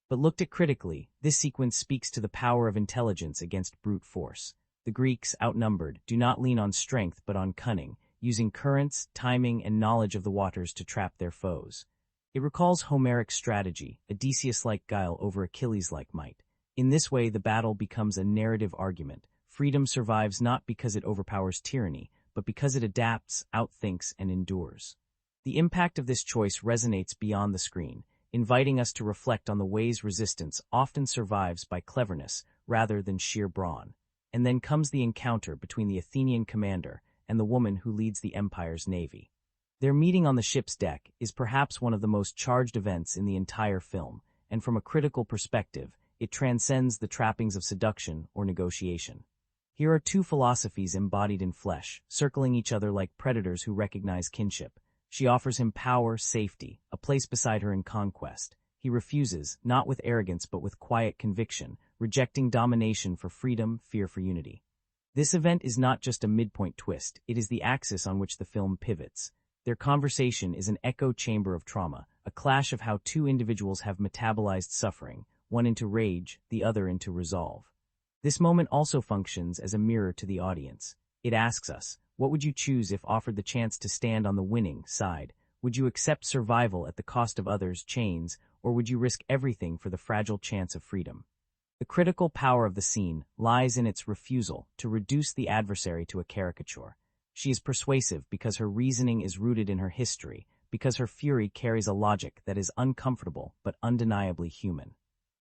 But looked at critically, this sequence speaks to the power of intelligence against brute force. The Greeks, outnumbered, do not lean on strength but on cunning, using currents, timing, and knowledge of the waters to trap their foes. It recalls Homeric strategy, Odysseus-like guile over Achilles-like might. In this way, the battle becomes a narrative argument. Freedom survives not because it overpowers tyranny, but because it adapts, outthinks, and endures. The impact of this choice resonates beyond the screen, inviting us to reflect on the ways resistance often survives by cleverness rather than sheer brawn. And then comes the encounter between the Athenian commander and the woman who leads the empire's navy. Their meeting on the ship's deck is perhaps one of the most charged events in the entire film, and from a critical perspective, it transcends the trappings of seduction or negotiation. Here are two philosophies embodied in flesh, circling each other like predators who recognize kinship. She offers him power, safety, a place beside her in conquest. He refuses, not with arrogance but with quiet conviction, rejecting domination for freedom, fear for unity. This event is not just a midpoint twist, it is the axis on which the film pivots. Their conversation is an echo chamber of trauma, a clash of how two individuals have metabolized suffering, one into rage, the other into resolve. This moment also functions as a mirror to the audience. It asks us, what would you choose if offered the chance to stand on the winning side? Would you accept survival at the cost of others' chains, or would you risk everything for the fragile chance of freedom? The critical power of the scene lies in its refusal to reduce the adversary to a caricature. She is persuasive because her reasoning is rooted in her history, because her fury carries a logic that is uncomfortable but undeniably human.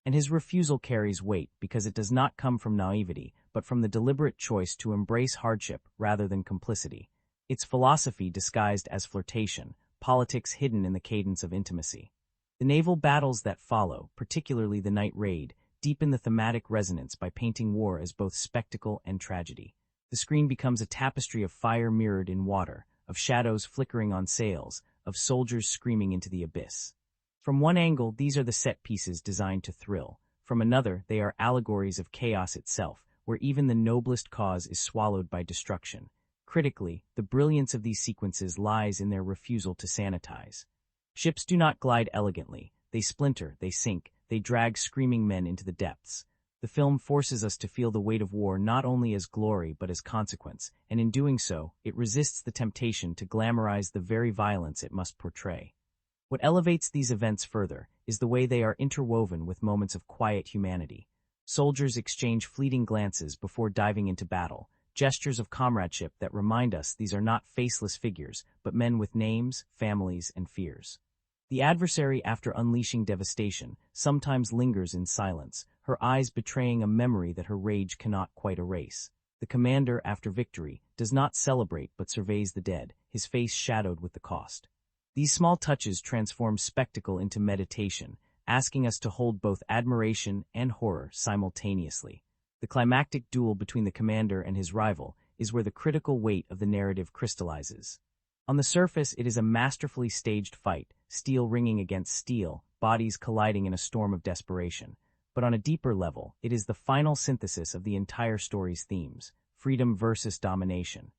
And his refusal carries weight because it does not come from naivety, but from the deliberate choice to embrace hardship rather than complicity. It's philosophy disguised as flirtation, politics hidden in the cadence of intimacy. The naval battles that follow, particularly the night raid, deepen the thematic resonance by painting war as both spectacle and tragedy. The screen becomes a tapestry of fire mirrored in water, of shadows flickering on sails, of soldiers screaming into the abyss. From one angle, these are the set pieces designed to thrill. From another, they are allegories of chaos itself, where even the noblest cause is swallowed by destruction. Critically, the brilliance of these sequences lies in their refusal to sanitize. Ships do not glide elegantly. They splinter, they sink, they drag screaming men into the depths. The film forces us to feel the weight of war not only as glory but as consequence, and in doing so, it resists the temptation to glamorize the very violence it must portray. What elevates these events further is the way they are interwoven with moments of quiet humanity. Soldiers exchange fleeting glances before diving into battle, gestures of comradeship that remind us these are not faceless figures, but men with names, families, and fears. The adversary, after unleashing devastation, sometimes lingers in silence, her eyes betraying a memory that her rage cannot quite erase. The commander, after victory, does not celebrate but surveys the dead, his face shadowed with the cost. These small touches transform spectacle into meditation, asking us to hold both admiration and horror simultaneously. The climactic duel between the commander and his rival is where the critical weight of the narrative crystallizes. On the surface, it is a masterfully staged fight, steel ringing against steel, bodies colliding in a storm of desperation. But on a deeper level, it is the final synthesis of the entire story's themes: freedom versus domination,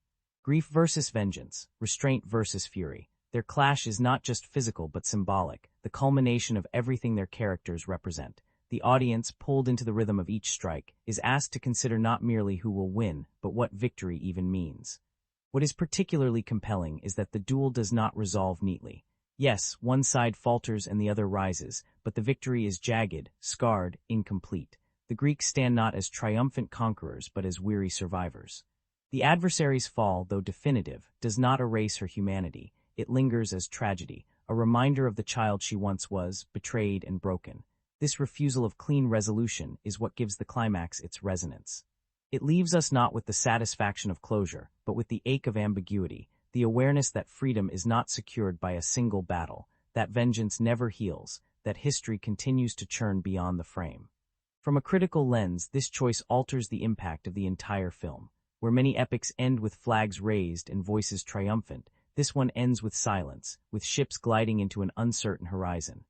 grief versus vengeance, restraint versus fury. Their clash is not just physical but symbolic, the culmination of everything their characters represent. The audience, pulled into the rhythm of each strike, is asked to consider not merely who will win, but what victory even means. What is particularly compelling is that the duel does not resolve neatly. Yes, one side falters and the other rises, but the victory is jagged, scarred, incomplete. The Greeks stand not as triumphant conquerors but as weary survivors. The adversary's fall, though definitive, does not erase her humanity. It lingers as tragedy, a reminder of the child she once was, betrayed and broken. This refusal of clean resolution is what gives the climax its resonance. It leaves us not with the satisfaction of closure, but with the ache of ambiguity, the awareness that freedom is not secured by a single battle, that vengeance never heals, that history continues to churn beyond the frame. From a critical lens, this choice alters the impact of the entire film. Where many epics end with flags raised and voices triumphant, this one ends with silence, with ships gliding into an uncertain horizon.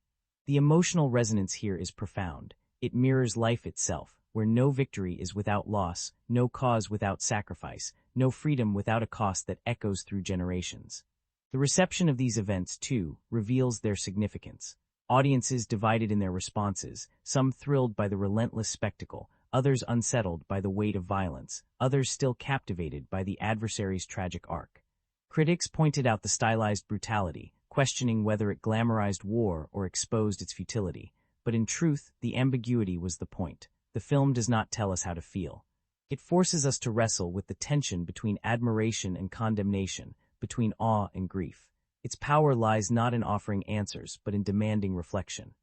The emotional resonance here is profound. It mirrors life itself, where no victory is without loss, no cause without sacrifice, no freedom without a cost that echoes through generations. The reception of these events, too, reveals their significance. Audiences divided in their responses, some thrilled by the relentless spectacle, others unsettled by the weight of violence, others still captivated by the adversary's tragic arc. Critics pointed out the stylized brutality, questioning whether it glamorized war or exposed its futility. But in truth, the ambiguity was the point. The film does not tell us how to feel. It forces us to wrestle with the tension between admiration and condemnation, between awe and grief. Its power lies not in offering answers, but in demanding reflection.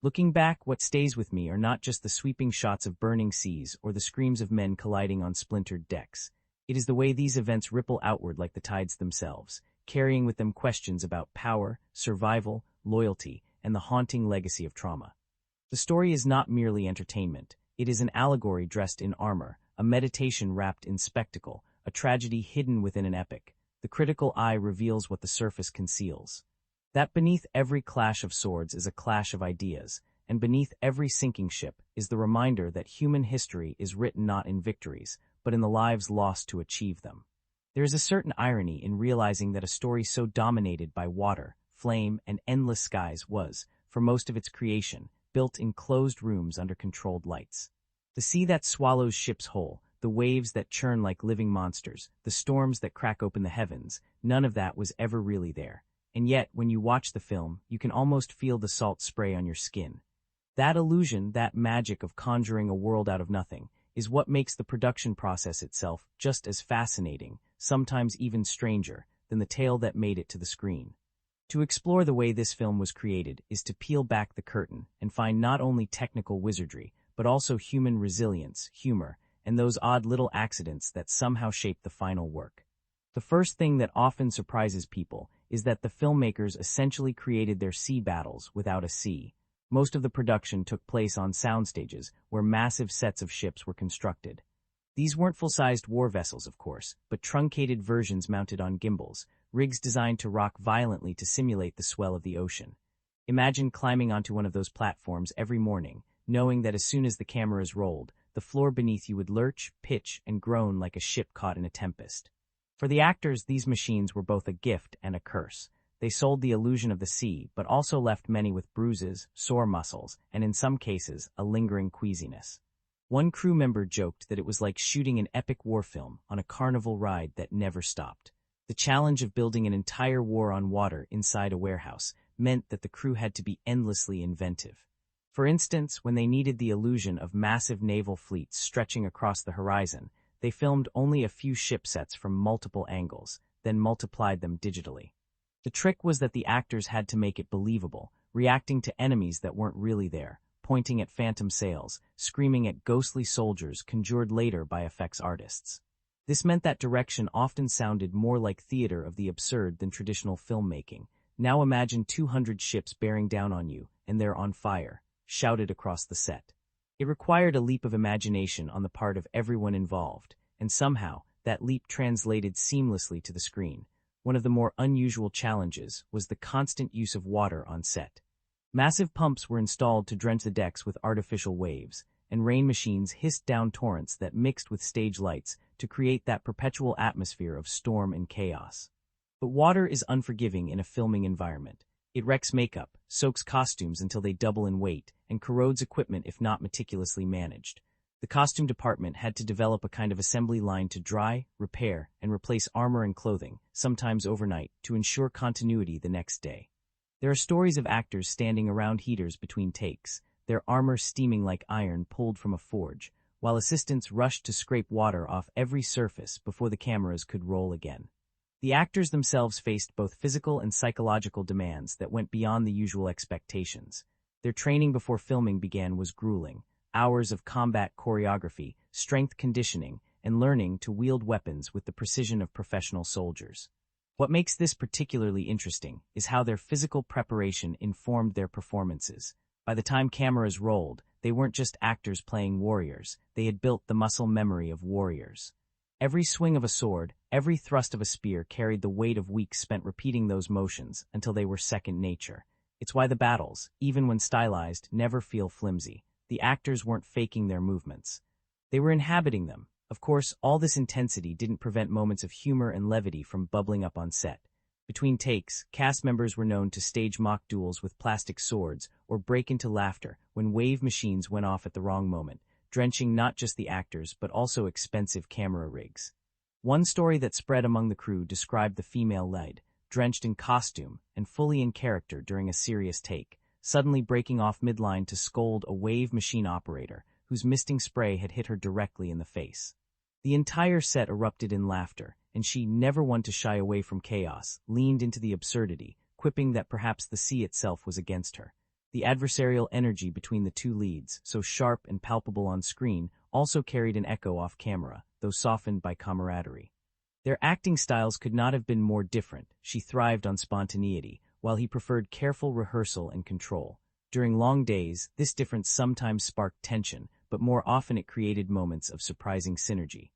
Looking back, what stays with me are not just the sweeping shots of burning seas or the screams of men colliding on splintered decks. It is the way these events ripple outward like the tides themselves, carrying with them questions about power, survival, loyalty, and the haunting legacy of trauma. The story is not merely entertainment. It is an allegory dressed in armor, a meditation wrapped in spectacle, a tragedy hidden within an epic. The critical eye reveals what the surface conceals. That beneath every clash of swords is a clash of ideas, and beneath every sinking ship is the reminder that human history is written not in victories, but in the lives lost to achieve them. There is a certain irony in realizing that a story so dominated by water, flame, and endless skies was, for most of its creation, built in closed rooms under controlled lights. The sea that swallows ships whole, the waves that churn like living monsters, the storms that crack open the heavens, none of that was ever really there. And yet, when you watch the film, you can almost feel the salt spray on your skin. That illusion, that magic of conjuring a world out of nothing, is what makes the production process itself just as fascinating, sometimes even stranger, than the tale that made it to the screen. To explore the way this film was created is to peel back the curtain and find not only technical wizardry, but also human resilience, humor, and those odd little accidents that somehow shape the final work. The first thing that often surprises people is that the filmmakers essentially created their sea battles without a sea. Most of the production took place on soundstages where massive sets of ships were constructed. These weren't full-sized war vessels, of course, but truncated versions mounted on gimbals, rigs designed to rock violently to simulate the swell of the ocean. Imagine climbing onto one of those platforms every morning, knowing that as soon as the cameras rolled, the floor beneath you would lurch, pitch, and groan like a ship caught in a tempest. For the actors, these machines were both a gift and a curse. They sold the illusion of the sea, but also left many with bruises, sore muscles, and in some cases, a lingering queasiness. One crew member joked that it was like shooting an epic war film on a carnival ride that never stopped. The challenge of building an entire war on water inside a warehouse meant that the crew had to be endlessly inventive. For instance, when they needed the illusion of massive naval fleets stretching across the horizon, they filmed only a few ship sets from multiple angles, then multiplied them digitally. The trick was that the actors had to make it believable, reacting to enemies that weren't really there, pointing at phantom sails, screaming at ghostly soldiers conjured later by effects artists. This meant that direction often sounded more like theater of the absurd than traditional filmmaking. Now imagine 200 ships bearing down on you, and they're on fire, shouted across the set. It required a leap of imagination on the part of everyone involved, and somehow, that leap translated seamlessly to the screen. One of the more unusual challenges was the constant use of water on set. Massive pumps were installed to drench the decks with artificial waves, and rain machines hissed down torrents that mixed with stage lights to create that perpetual atmosphere of storm and chaos. But water is unforgiving in a filming environment. It wrecks makeup, soaks costumes until they double in weight, and corrodes equipment if not meticulously managed. The costume department had to develop a kind of assembly line to dry, repair, and replace armor and clothing, sometimes overnight, to ensure continuity the next day. There are stories of actors standing around heaters between takes, their armor steaming like iron pulled from a forge, while assistants rushed to scrape water off every surface before the cameras could roll again. The actors themselves faced both physical and psychological demands that went beyond the usual expectations. Their training before filming began was grueling. Hours of combat choreography, strength conditioning, and learning to wield weapons with the precision of professional soldiers. What makes this particularly interesting is how their physical preparation informed their performances. By the time cameras rolled, they weren't just actors playing warriors, they had built the muscle memory of warriors. Every swing of a sword, every thrust of a spear carried the weight of weeks spent repeating those motions until they were second nature. It's why the battles, even when stylized, never feel flimsy. The actors weren't faking their movements. They were inhabiting them. Of course, all this intensity didn't prevent moments of humor and levity from bubbling up on set. Between takes, cast members were known to stage mock duels with plastic swords or break into laughter when wave machines went off at the wrong moment, drenching not just the actors but also expensive camera rigs. One story that spread among the crew described the female lead, drenched in costume and fully in character during a serious take, suddenly breaking off midline to scold a wave machine operator whose misting spray had hit her directly in the face. The entire set erupted in laughter, and she, never one to shy away from chaos, leaned into the absurdity, quipping that perhaps the sea itself was against her. The adversarial energy between the two leads, so sharp and palpable on screen, also carried an echo off camera, though softened by camaraderie. Their acting styles could not have been more different. She thrived on spontaneity, while he preferred careful rehearsal and control. During long days, this difference sometimes sparked tension, but more often it created moments of surprising synergy.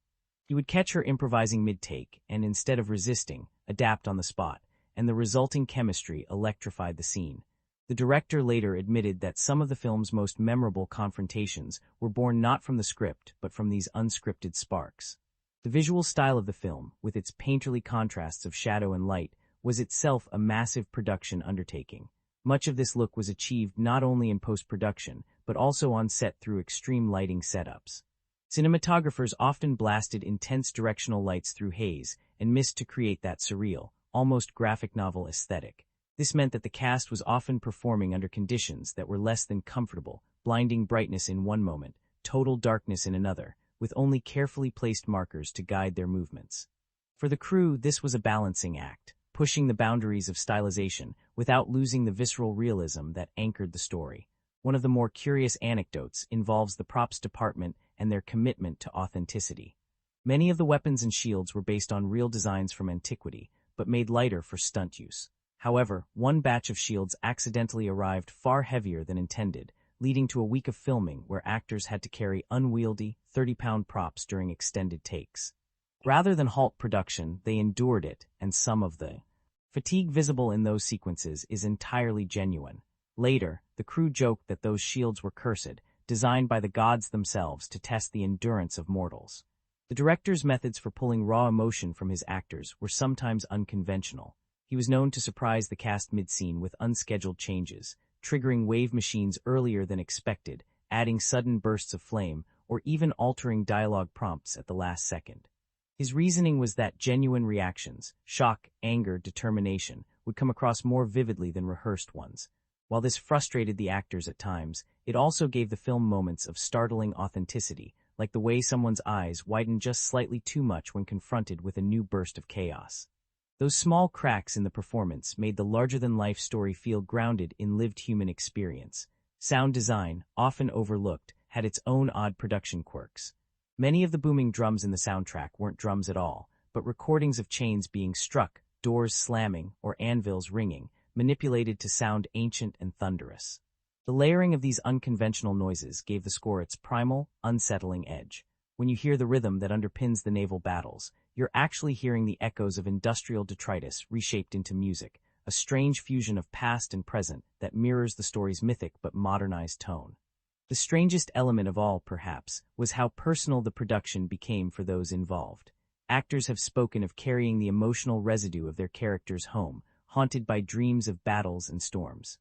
He would catch her improvising mid-take, and instead of resisting, adapt on the spot, and the resulting chemistry electrified the scene. The director later admitted that some of the film's most memorable confrontations were born not from the script, but from these unscripted sparks. The visual style of the film, with its painterly contrasts of shadow and light, was itself a massive production undertaking. Much of this look was achieved not only in post-production, but also on set through extreme lighting setups. Cinematographers often blasted intense directional lights through haze and mist to create that surreal, almost graphic novel aesthetic. This meant that the cast was often performing under conditions that were less than comfortable, blinding brightness in one moment, total darkness in another, with only carefully placed markers to guide their movements. For the crew, this was a balancing act, pushing the boundaries of stylization without losing the visceral realism that anchored the story. One of the more curious anecdotes involves the props department and their commitment to authenticity. Many of the weapons and shields were based on real designs from antiquity, but made lighter for stunt use. However, one batch of shields accidentally arrived far heavier than intended, leading to a week of filming where actors had to carry unwieldy, 30-pound props during extended takes. Rather than halt production, they endured it, and some of the fatigue visible in those sequences is entirely genuine. Later, the crew joked that those shields were cursed, designed by the gods themselves to test the endurance of mortals. The director's methods for pulling raw emotion from his actors were sometimes unconventional. He was known to surprise the cast mid-scene with unscheduled changes, triggering wave machines earlier than expected, adding sudden bursts of flame, or even altering dialogue prompts at the last second. His reasoning was that genuine reactions, shock, anger, determination, would come across more vividly than rehearsed ones. While this frustrated the actors at times, it also gave the film moments of startling authenticity, like the way someone's eyes widen just slightly too much when confronted with a new burst of chaos. Those small cracks in the performance made the larger-than-life story feel grounded in lived human experience. Sound design, often overlooked, had its own odd production quirks. Many of the booming drums in the soundtrack weren't drums at all, but recordings of chains being struck, doors slamming, or anvils ringing, manipulated to sound ancient and thunderous. The layering of these unconventional noises gave the score its primal, unsettling edge. When you hear the rhythm that underpins the naval battles, you're actually hearing the echoes of industrial detritus reshaped into music, a strange fusion of past and present that mirrors the story's mythic but modernized tone. The strangest element of all, perhaps, was how personal the production became for those involved. Actors have spoken of carrying the emotional residue of their characters home, haunted by dreams of battles and storms.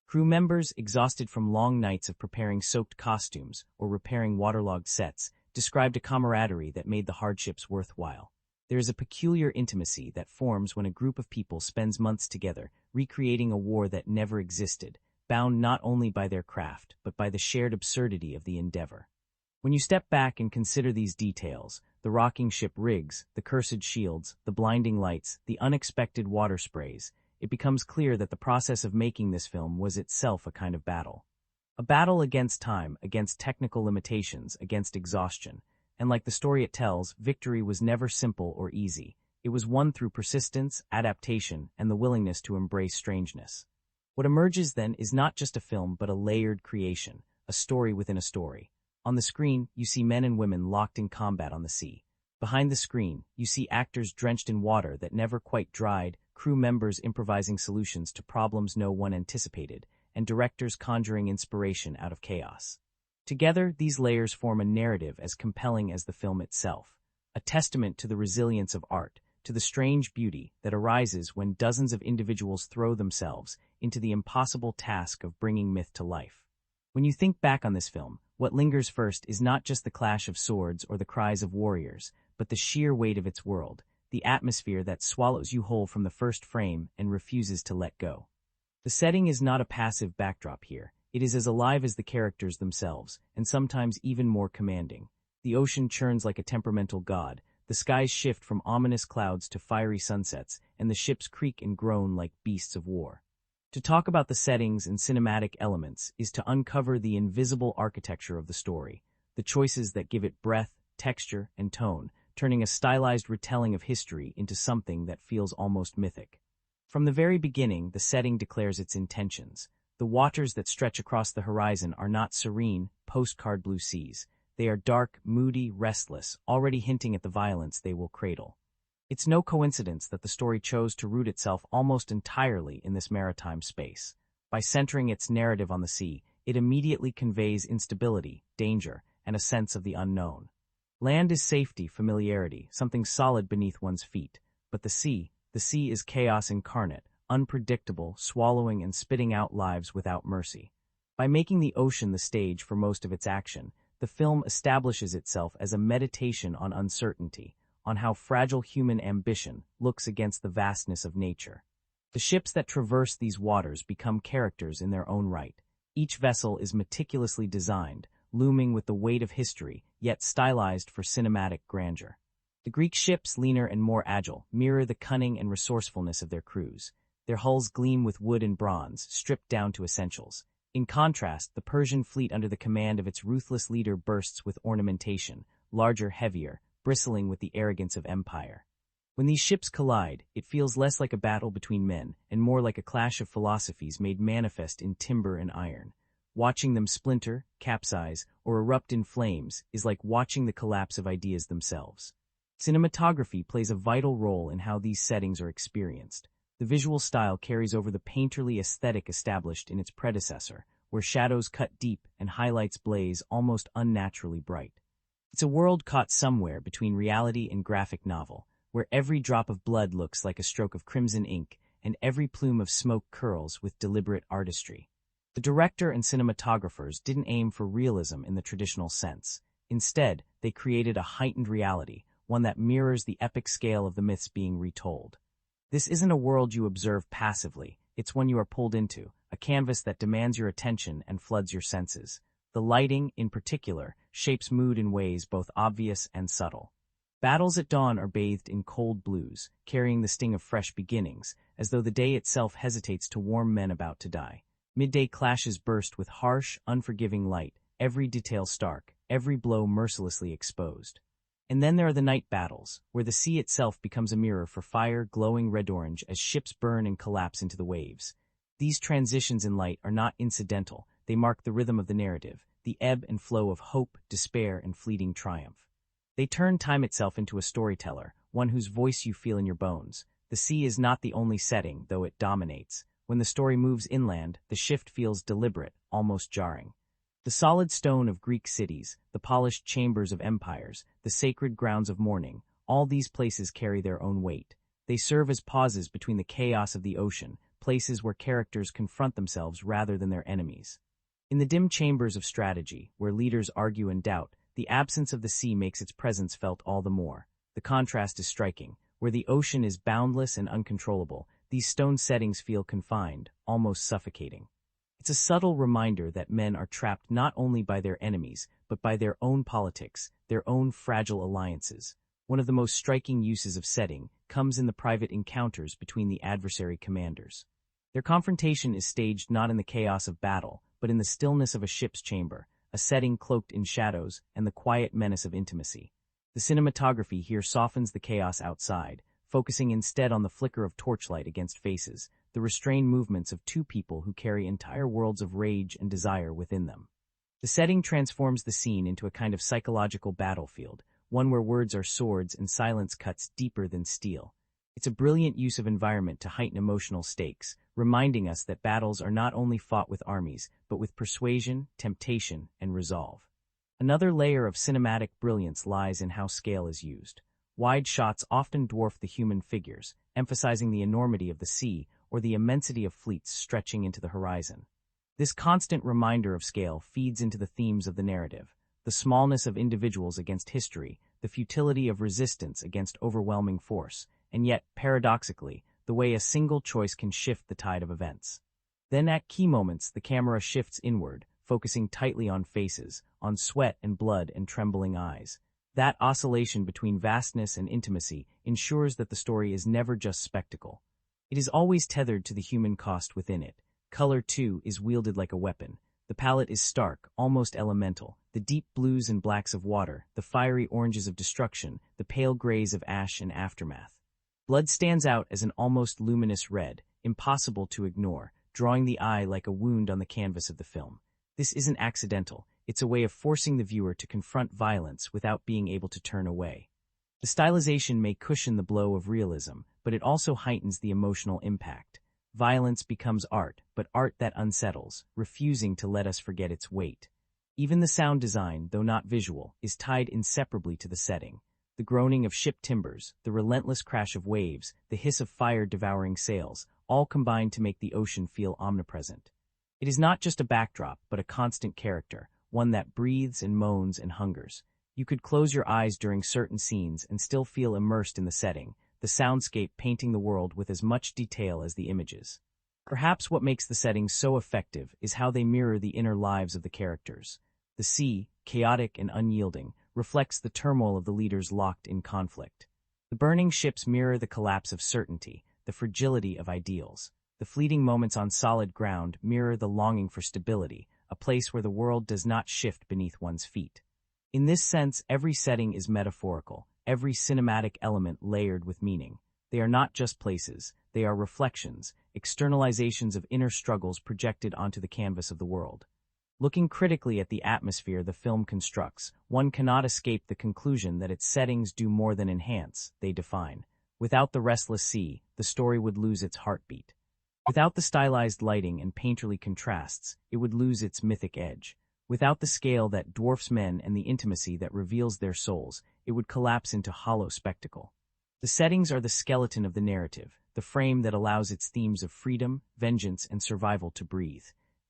Crew members, exhausted from long nights of preparing soaked costumes or repairing waterlogged sets, described a camaraderie that made the hardships worthwhile. There is a peculiar intimacy that forms when a group of people spends months together, recreating a war that never existed, bound not only by their craft, but by the shared absurdity of the endeavor. When you step back and consider these details, the rocking ship rigs, the cursed shields, the blinding lights, the unexpected water sprays, it becomes clear that the process of making this film was itself a kind of battle. A battle against time, against technical limitations, against exhaustion. And like the story it tells, victory was never simple or easy. It was won through persistence, adaptation, and the willingness to embrace strangeness. What emerges then is not just a film but a layered creation, a story within a story. On the screen, you see men and women locked in combat on the sea. Behind the screen, you see actors drenched in water that never quite dried, crew members improvising solutions to problems no one anticipated, and directors conjuring inspiration out of chaos. Together, these layers form a narrative as compelling as the film itself, a testament to the resilience of art, to the strange beauty that arises when dozens of individuals throw themselves into the impossible task of bringing myth to life. When you think back on this film, what lingers first is not just the clash of swords or the cries of warriors, but the sheer weight of its world, the atmosphere that swallows you whole from the first frame and refuses to let go. The setting is not a passive backdrop here. It is as alive as the characters themselves, and sometimes even more commanding. The ocean churns like a temperamental god, the skies shift from ominous clouds to fiery sunsets, and the ships creak and groan like beasts of war. To talk about the settings and cinematic elements is to uncover the invisible architecture of the story, the choices that give it breadth, texture, and tone, turning a stylized retelling of history into something that feels almost mythic. From the very beginning, the setting declares its intentions. The waters that stretch across the horizon are not serene, postcard blue seas. They are dark, moody, restless, already hinting at the violence they will cradle. It's no coincidence that the story chose to root itself almost entirely in this maritime space. By centering its narrative on the sea, it immediately conveys instability, danger, and a sense of the unknown. Land is safety, familiarity, something solid beneath one's feet. But the sea is chaos incarnate, unpredictable, swallowing and spitting out lives without mercy. By making the ocean the stage for most of its action, the film establishes itself as a meditation on uncertainty, on how fragile human ambition looks against the vastness of nature. The ships that traverse these waters become characters in their own right. Each vessel is meticulously designed, looming with the weight of history, yet stylized for cinematic grandeur. The Greek ships, leaner and more agile, mirror the cunning and resourcefulness of their crews. Their hulls gleam with wood and bronze, stripped down to essentials. In contrast, the Persian fleet under the command of its ruthless leader bursts with ornamentation, larger, heavier, bristling with the arrogance of empire. When these ships collide, it feels less like a battle between men and more like a clash of philosophies made manifest in timber and iron. Watching them splinter, capsize, or erupt in flames is like watching the collapse of ideas themselves. Cinematography plays a vital role in how these settings are experienced. The visual style carries over the painterly aesthetic established in its predecessor, where shadows cut deep and highlights blaze almost unnaturally bright. It's a world caught somewhere between reality and graphic novel, where every drop of blood looks like a stroke of crimson ink and every plume of smoke curls with deliberate artistry. The director and cinematographers didn't aim for realism in the traditional sense. Instead, they created a heightened reality, one that mirrors the epic scale of the myths being retold. This isn't a world you observe passively, it's one you are pulled into, a canvas that demands your attention and floods your senses. The lighting, in particular, shapes mood in ways both obvious and subtle. Battles at dawn are bathed in cold blues, carrying the sting of fresh beginnings, as though the day itself hesitates to warm men about to die. Midday clashes burst with harsh, unforgiving light, every detail stark, every blow mercilessly exposed. And then there are the night battles, where the sea itself becomes a mirror for fire glowing red-orange as ships burn and collapse into the waves. These transitions in light are not incidental, they mark the rhythm of the narrative, the ebb and flow of hope, despair, and fleeting triumph. They turn time itself into a storyteller, one whose voice you feel in your bones. The sea is not the only setting, though it dominates. When the story moves inland, the shift feels deliberate, almost jarring. The solid stone of Greek cities, the polished chambers of empires, the sacred grounds of mourning, all these places carry their own weight. They serve as pauses between the chaos of the ocean, places where characters confront themselves rather than their enemies. In the dim chambers of strategy, where leaders argue and doubt, the absence of the sea makes its presence felt all the more. The contrast is striking. Where the ocean is boundless and uncontrollable, these stone settings feel confined, almost suffocating. It's a subtle reminder that men are trapped not only by their enemies, but by their own politics, their own fragile alliances. One of the most striking uses of setting comes in the private encounters between the adversary commanders. Their confrontation is staged not in the chaos of battle, but in the stillness of a ship's chamber, a setting cloaked in shadows and the quiet menace of intimacy. The cinematography here softens the chaos outside, focusing instead on the flicker of torchlight against faces, the restrained movements of two people who carry entire worlds of rage and desire within them. The setting transforms the scene into a kind of psychological battlefield, one where words are swords and silence cuts deeper than steel. It's a brilliant use of environment to heighten emotional stakes, reminding us that battles are not only fought with armies, but with persuasion, temptation, and resolve. Another layer of cinematic brilliance lies in how scale is used. Wide shots often dwarf the human figures, emphasizing the enormity of the sea or the immensity of fleets stretching into the horizon. This constant reminder of scale feeds into the themes of the narrative, the smallness of individuals against history, the futility of resistance against overwhelming force, and yet, paradoxically, the way a single choice can shift the tide of events. Then at key moments, the camera shifts inward, focusing tightly on faces, on sweat and blood and trembling eyes. That oscillation between vastness and intimacy ensures that the story is never just spectacle. It is always tethered to the human cost within it. Color, too, is wielded like a weapon. The palette is stark, almost elemental, the deep blues and blacks of water, the fiery oranges of destruction, the pale grays of ash and aftermath. Blood stands out as an almost luminous red, impossible to ignore, drawing the eye like a wound on the canvas of the film. This isn't accidental, it's a way of forcing the viewer to confront violence without being able to turn away. The stylization may cushion the blow of realism, but it also heightens the emotional impact. Violence becomes art, but art that unsettles, refusing to let us forget its weight. Even the sound design, though not visual, is tied inseparably to the setting. The groaning of ship timbers, the relentless crash of waves, the hiss of fire devouring sails, all combine to make the ocean feel omnipresent. It is not just a backdrop, but a constant character, one that breathes and moans and hungers. You could close your eyes during certain scenes and still feel immersed in the setting, the soundscape painting the world with as much detail as the images. Perhaps what makes the settings so effective is how they mirror the inner lives of the characters. The sea, chaotic and unyielding, reflects the turmoil of the leaders locked in conflict. The burning ships mirror the collapse of certainty, the fragility of ideals. The fleeting moments on solid ground mirror the longing for stability, a place where the world does not shift beneath one's feet. In this sense, every setting is metaphorical, every cinematic element layered with meaning. They are not just places, they are reflections, externalizations of inner struggles projected onto the canvas of the world. Looking critically at the atmosphere the film constructs, one cannot escape the conclusion that its settings do more than enhance, they define. Without the restless sea, the story would lose its heartbeat. Without the stylized lighting and painterly contrasts, it would lose its mythic edge. Without the scale that dwarfs men and the intimacy that reveals their souls, it would collapse into hollow spectacle. The settings are the skeleton of the narrative, the frame that allows its themes of freedom, vengeance, and survival to breathe.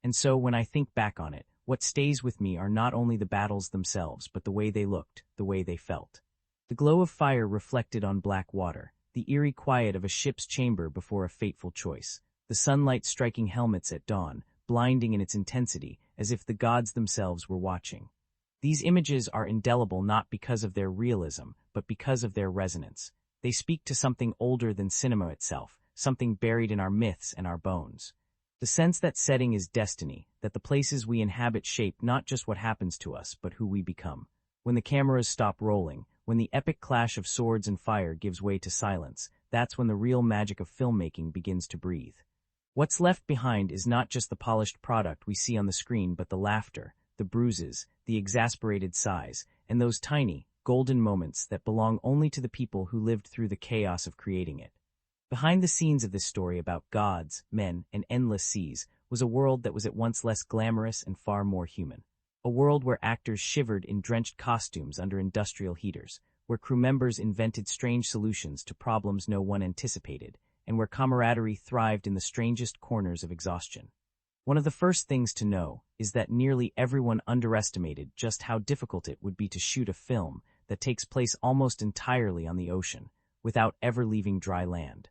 And so, when I think back on it, what stays with me are not only the battles themselves, but the way they looked, the way they felt. The glow of fire reflected on black water, the eerie quiet of a ship's chamber before a fateful choice, the sunlight striking helmets at dawn, blinding in its intensity, as if the gods themselves were watching. These images are indelible not because of their realism, but but because of their resonance. They speak to something older than cinema itself, something buried in our myths and our bones. The sense that setting is destiny, that the places we inhabit shape not just what happens to us, but who we become. When the cameras stop rolling, when the epic clash of swords and fire gives way to silence, that's when the real magic of filmmaking begins to breathe. What's left behind is not just the polished product we see on the screen, but the laughter, the bruises, the exasperated sighs, and those tiny, golden moments that belong only to the people who lived through the chaos of creating it. Behind the scenes of this story about gods, men, and endless seas was a world that was at once less glamorous and far more human. A world where actors shivered in drenched costumes under industrial heaters, where crew members invented strange solutions to problems no one anticipated, and where camaraderie thrived in the strangest corners of exhaustion. One of the first things to know is that nearly everyone underestimated just how difficult it would be to shoot a film that takes place almost entirely on the ocean, without ever leaving dry land.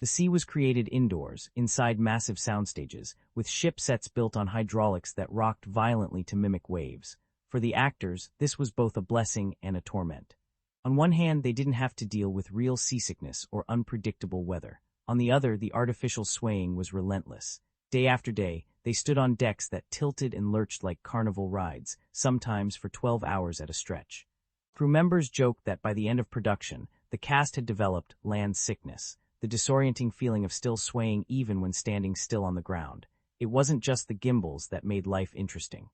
The sea was created indoors, inside massive soundstages, with ship sets built on hydraulics that rocked violently to mimic waves. For the actors, this was both a blessing and a torment. On one hand, they didn't have to deal with real seasickness or unpredictable weather. On the other, the artificial swaying was relentless. Day after day, they stood on decks that tilted and lurched like carnival rides, sometimes for 12 hours at a stretch. Crew members joked that by the end of production, the cast had developed land sickness, the disorienting feeling of still swaying even when standing still on the ground. It wasn't just the gimbals that made life interesting.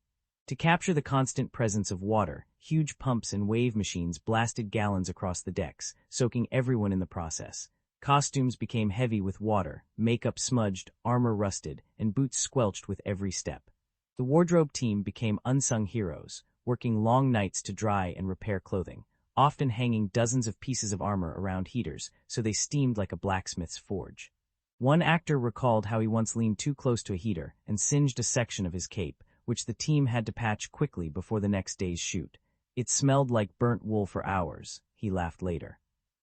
To capture the constant presence of water, huge pumps and wave machines blasted gallons across the decks, soaking everyone in the process. Costumes became heavy with water, makeup smudged, armor rusted, and boots squelched with every step. The wardrobe team became unsung heroes, working long nights to dry and repair clothing, often hanging dozens of pieces of armor around heaters so they steamed like a blacksmith's forge. One actor recalled how he once leaned too close to a heater and singed a section of his cape, which the team had to patch quickly before the next day's shoot. It smelled like burnt wool for hours, he laughed later.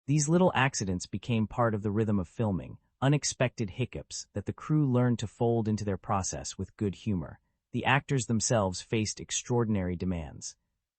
These little accidents became part of the rhythm of filming, unexpected hiccups that the crew learned to fold into their process with good humor. The actors themselves faced extraordinary demands.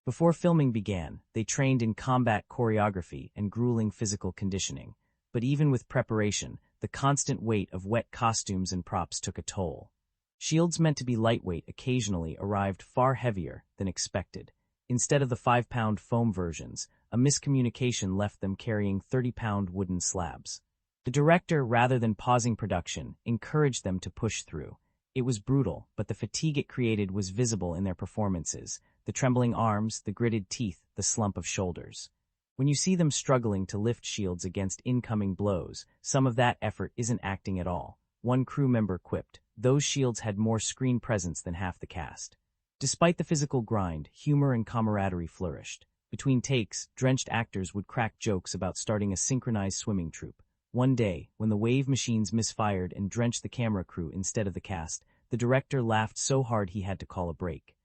Before filming began, they trained in combat choreography and grueling physical conditioning. But even with preparation, the constant weight of wet costumes and props took a toll. Shields meant to be lightweight occasionally arrived far heavier than expected. Instead of the 5-pound foam versions, a miscommunication left them carrying 30-pound wooden slabs. The director, rather than pausing production, encouraged them to push through. It was brutal, but the fatigue it created was visible in their performances, the trembling arms, the gritted teeth, the slump of shoulders. When you see them struggling to lift shields against incoming blows, some of that effort isn't acting at all. One crew member quipped, "Those shields had more screen presence than half the cast." Despite the physical grind, humor and camaraderie flourished. Between takes, drenched actors would crack jokes about starting a synchronized swimming troupe. One day, when the wave machines misfired and drenched the camera crew instead of the cast, the director laughed so hard he had to call a break.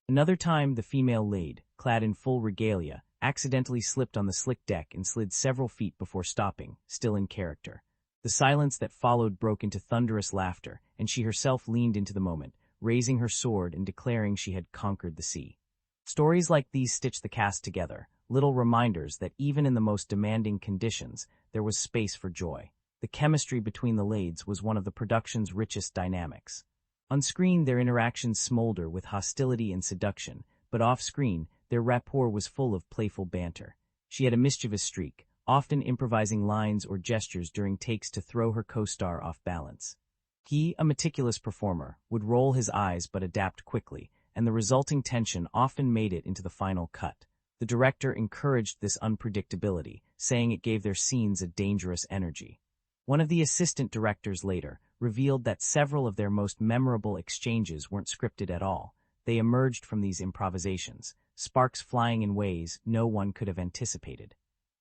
Another time, the female lead, clad in full regalia, accidentally slipped on the slick deck and slid several feet before stopping, still in character. The silence that followed broke into thunderous laughter, and she herself leaned into the moment, raising her sword and declaring she had conquered the sea. Stories like these stitched the cast together, little reminders that even in the most demanding conditions, there was space for joy. The chemistry between the lades was one of the production's richest dynamics. On screen, their interactions smolder with hostility and seduction, but off-screen, their rapport was full of playful banter. She had a mischievous streak, often improvising lines or gestures during takes to throw her co-star off balance. He, a meticulous performer, would roll his eyes but adapt quickly, and the resulting tension often made it into the final cut. The director encouraged this unpredictability, saying it gave their scenes a dangerous energy. One of the assistant directors later revealed that several of their most memorable exchanges weren't scripted at all. They emerged from these improvisations, sparks flying in ways no one could have anticipated.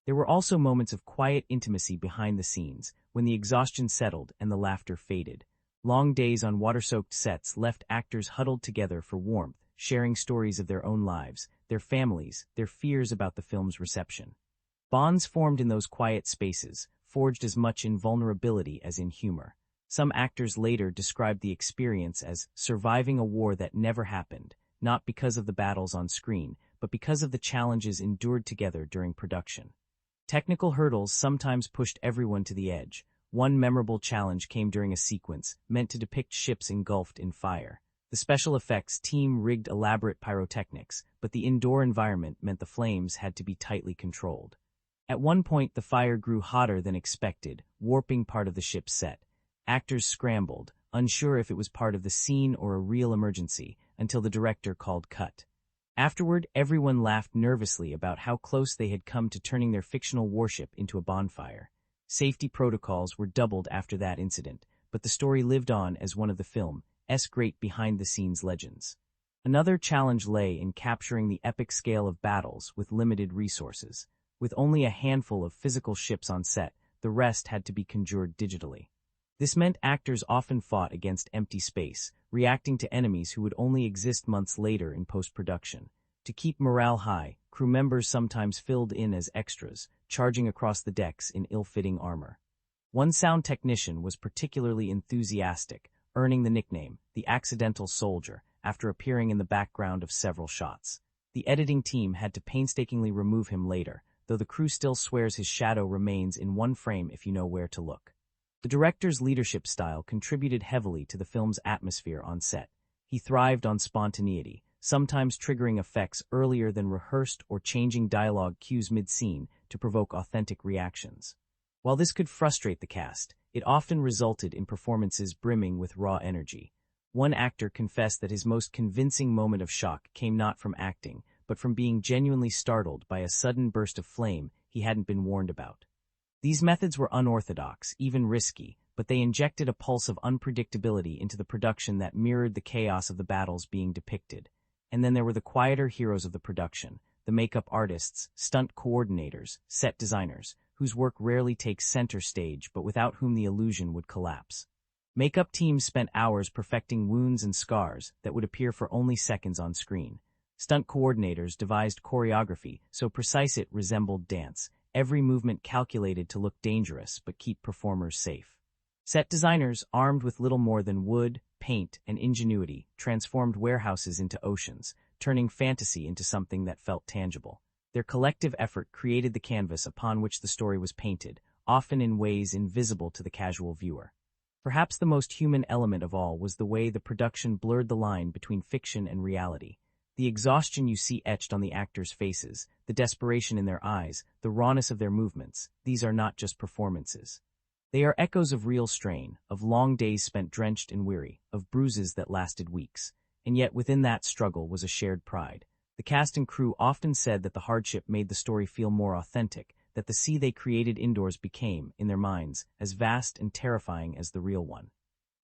There were also moments of quiet intimacy behind the scenes, when the exhaustion settled and the laughter faded. Long days on water-soaked sets left actors huddled together for warmth, sharing stories of their own lives, their families, their fears about the film's reception. Bonds formed in those quiet spaces, forged as much in vulnerability as in humor. Some actors later described the experience as surviving a war that never happened, not because of the battles on screen, but because of the challenges endured together during production. Technical hurdles sometimes pushed everyone to the edge. One memorable challenge came during a sequence meant to depict ships engulfed in fire. The special effects team rigged elaborate pyrotechnics, but the indoor environment meant the flames had to be tightly controlled. At one point, the fire grew hotter than expected, warping part of the ship's set. Actors scrambled, unsure if it was part of the scene or a real emergency, until the director called cut. Afterward, everyone laughed nervously about how close they had come to turning their fictional warship into a bonfire. Safety protocols were doubled after that incident, but the story lived on as one of the film's great behind-the-scenes legends. Another challenge lay in capturing the epic scale of battles with limited resources. With only a handful of physical ships on set, the rest had to be conjured digitally. This meant actors often fought against empty space, reacting to enemies who would only exist months later in post-production. To keep morale high, crew members sometimes filled in as extras, charging across the decks in ill-fitting armor. One sound technician was particularly enthusiastic, earning the nickname, the Accidental Soldier, after appearing in the background of several shots. The editing team had to painstakingly remove him later, though the crew still swears his shadow remains in one frame if you know where to look. The director's leadership style contributed heavily to the film's atmosphere on set. He thrived on spontaneity, sometimes triggering effects earlier than rehearsed or changing dialogue cues mid-scene to provoke authentic reactions. While this could frustrate the cast, it often resulted in performances brimming with raw energy. One actor confessed that his most convincing moment of shock came not from acting, but from being genuinely startled by a sudden burst of flame he hadn't been warned about. These methods were unorthodox, even risky, but they injected a pulse of unpredictability into the production that mirrored the chaos of the battles being depicted. And then there were the quieter heroes of the production, the makeup artists, stunt coordinators, set designers, whose work rarely takes center stage but without whom the illusion would collapse. Makeup teams spent hours perfecting wounds and scars that would appear for only seconds on screen. Stunt coordinators devised choreography so precise it resembled dance, every movement calculated to look dangerous but keep performers safe. Set designers, armed with little more than wood, paint, and ingenuity, transformed warehouses into oceans, turning fantasy into something that felt tangible. Their collective effort created the canvas upon which the story was painted, often in ways invisible to the casual viewer. Perhaps the most human element of all was the way the production blurred the line between fiction and reality. The exhaustion you see etched on the actors' faces, the desperation in their eyes, the rawness of their movements, these are not just performances. They are echoes of real strain, of long days spent drenched and weary, of bruises that lasted weeks. And yet within that struggle was a shared pride. The cast and crew often said that the hardship made the story feel more authentic, that the sea they created indoors became, in their minds, as vast and terrifying as the real one.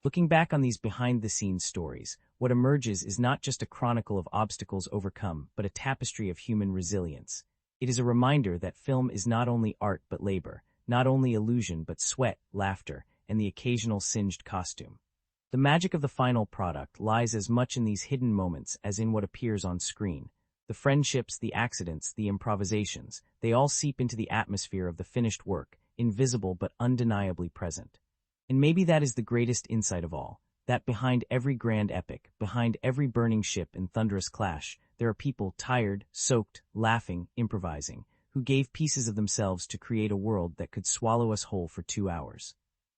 Looking back on these behind-the-scenes stories, what emerges is not just a chronicle of obstacles overcome, but a tapestry of human resilience. It is a reminder that film is not only art but labor, not only illusion but sweat, laughter, and the occasional singed costume. The magic of the final product lies as much in these hidden moments as in what appears on screen. The friendships, the accidents, the improvisations, they all seep into the atmosphere of the finished work, invisible but undeniably present. And maybe that is the greatest insight of all, that behind every grand epic, behind every burning ship and thunderous clash, there are people tired, soaked, laughing, improvising, who gave pieces of themselves to create a world that could swallow us whole for 2 hours.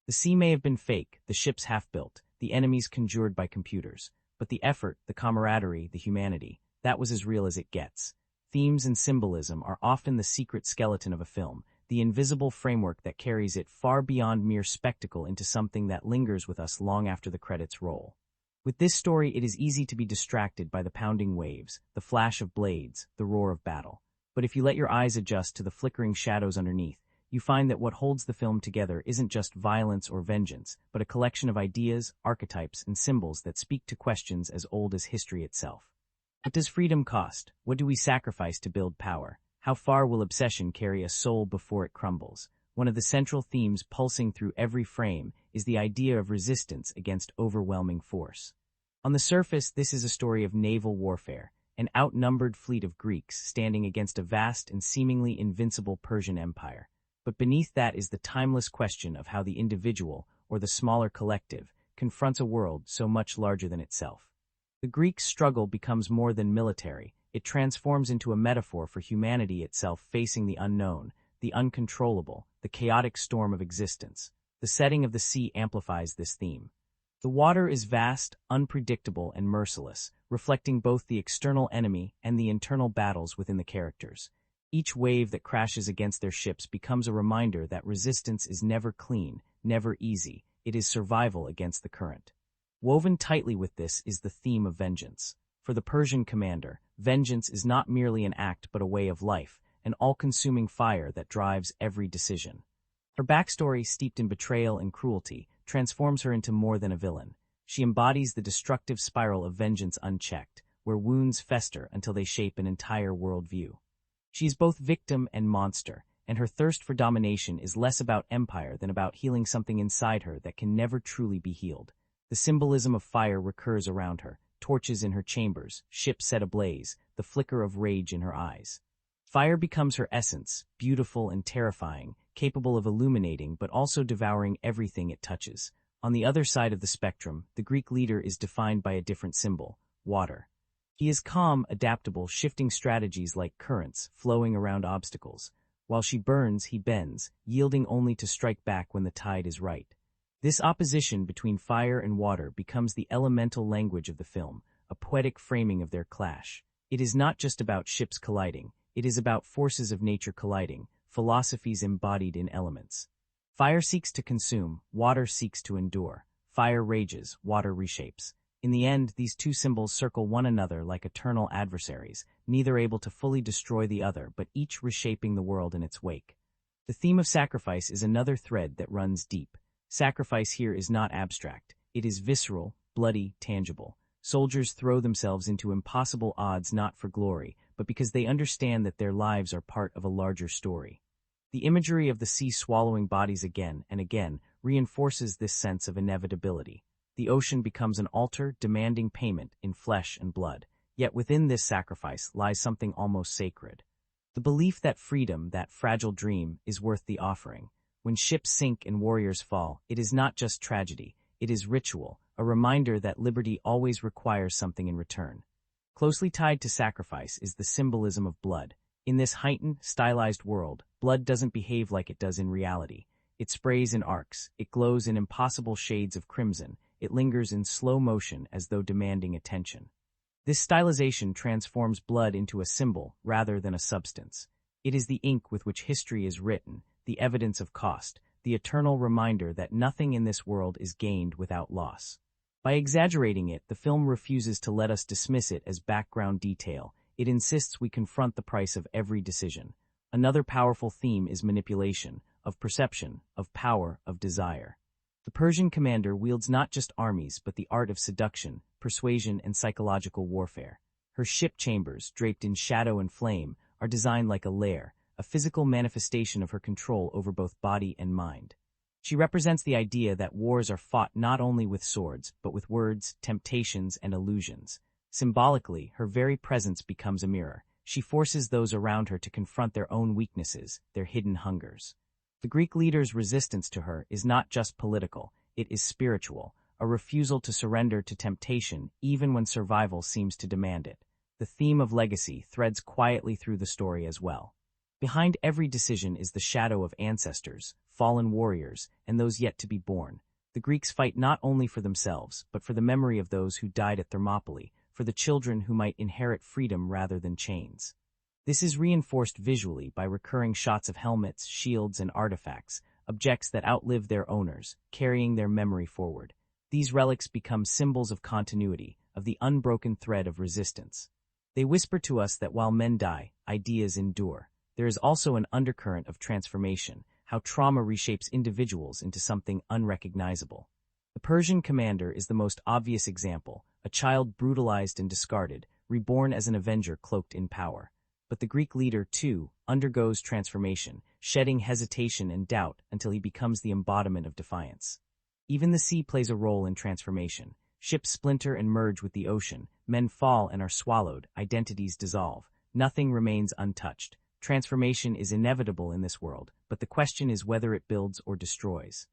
The sea may have been fake, the ships half-built, the enemies conjured by computers, but the effort, the camaraderie, the humanity, that was as real as it gets. Themes and symbolism are often the secret skeleton of a film, the invisible framework that carries it far beyond mere spectacle into something that lingers with us long after the credits roll. With this story, it is easy to be distracted by the pounding waves, the flash of blades, the roar of battle. But if you let your eyes adjust to the flickering shadows underneath, you find that what holds the film together isn't just violence or vengeance, but a collection of ideas, archetypes, and symbols that speak to questions as old as history itself. What does freedom cost? What do we sacrifice to build power? How far will obsession carry a soul before it crumbles? One of the central themes pulsing through every frame is the idea of resistance against overwhelming force. On the surface, this is a story of naval warfare, an outnumbered fleet of Greeks standing against a vast and seemingly invincible Persian empire. But beneath that is the timeless question of how the individual, or the smaller collective, confronts a world so much larger than itself. The Greek struggle becomes more than military. It transforms into a metaphor for humanity itself facing the unknown, the uncontrollable, the chaotic storm of existence. The setting of the sea amplifies this theme. The water is vast, unpredictable, and merciless, reflecting both the external enemy and the internal battles within the characters. Each wave that crashes against their ships becomes a reminder that resistance is never clean, never easy. It is survival against the current. Woven tightly with this is the theme of vengeance. For the Persian commander, vengeance is not merely an act but a way of life, an all-consuming fire that drives every decision. Her backstory, steeped in betrayal and cruelty, transforms her into more than a villain. She embodies the destructive spiral of vengeance unchecked, where wounds fester until they shape an entire worldview. She is both victim and monster, and her thirst for domination is less about empire than about healing something inside her that can never truly be healed. The symbolism of fire recurs around her, torches in her chambers, ships set ablaze, the flicker of rage in her eyes. Fire becomes her essence, beautiful and terrifying, capable of illuminating but also devouring everything it touches. On the other side of the spectrum, the Greek leader is defined by a different symbol, water. He is calm, adaptable, shifting strategies like currents, flowing around obstacles. While she burns, he bends, yielding only to strike back when the tide is right. This opposition between fire and water becomes the elemental language of the film, a poetic framing of their clash. It is not just about ships colliding, it is about forces of nature colliding, philosophies embodied in elements. Fire seeks to consume, water seeks to endure. Fire rages, water reshapes. In the end, these two symbols circle one another like eternal adversaries, neither able to fully destroy the other but each reshaping the world in its wake. The theme of sacrifice is another thread that runs deep. Sacrifice here is not abstract. It is visceral, bloody, tangible. Soldiers throw themselves into impossible odds not for glory, but because they understand that their lives are part of a larger story. The imagery of the sea swallowing bodies again and again reinforces this sense of inevitability. The ocean becomes an altar demanding payment in flesh and blood, yet within this sacrifice lies something almost sacred. The belief that freedom, that fragile dream, is worth the offering. When ships sink and warriors fall, it is not just tragedy, it is ritual, a reminder that liberty always requires something in return. Closely tied to sacrifice is the symbolism of blood. In this heightened, stylized world, blood doesn't behave like it does in reality. It sprays in arcs, it glows in impossible shades of crimson, it lingers in slow motion as though demanding attention. This stylization transforms blood into a symbol rather than a substance. It is the ink with which history is written, the evidence of cost, the eternal reminder that nothing in this world is gained without loss. By exaggerating it, the film refuses to let us dismiss it as background detail. It insists we confront the price of every decision. Another powerful theme is manipulation, of perception, of power, of desire. The Persian commander wields not just armies but the art of seduction, persuasion, and psychological warfare. Her ship chambers, draped in shadow and flame, are designed like a lair, a physical manifestation of her control over both body and mind. She represents the idea that wars are fought not only with swords, but with words, temptations, and illusions. Symbolically, her very presence becomes a mirror. She forces those around her to confront their own weaknesses, their hidden hungers. The Greek leader's resistance to her is not just political, it is spiritual, a refusal to surrender to temptation even when survival seems to demand it. The theme of legacy threads quietly through the story as well. Behind every decision is the shadow of ancestors, fallen warriors, and those yet to be born. The Greeks fight not only for themselves, but for the memory of those who died at Thermopylae, for the children who might inherit freedom rather than chains. This is reinforced visually by recurring shots of helmets, shields, and artifacts, objects that outlive their owners, carrying their memory forward. These relics become symbols of continuity, of the unbroken thread of resistance. They whisper to us that while men die, ideas endure. There is also an undercurrent of transformation, how trauma reshapes individuals into something unrecognizable. The Persian commander is the most obvious example, a child brutalized and discarded, reborn as an avenger cloaked in power. But the Greek leader, too, undergoes transformation, shedding hesitation and doubt until he becomes the embodiment of defiance. Even the sea plays a role in transformation. Ships splinter and merge with the ocean, men fall and are swallowed, identities dissolve. Nothing remains untouched. Transformation is inevitable in this world, but the question is whether it builds or destroys.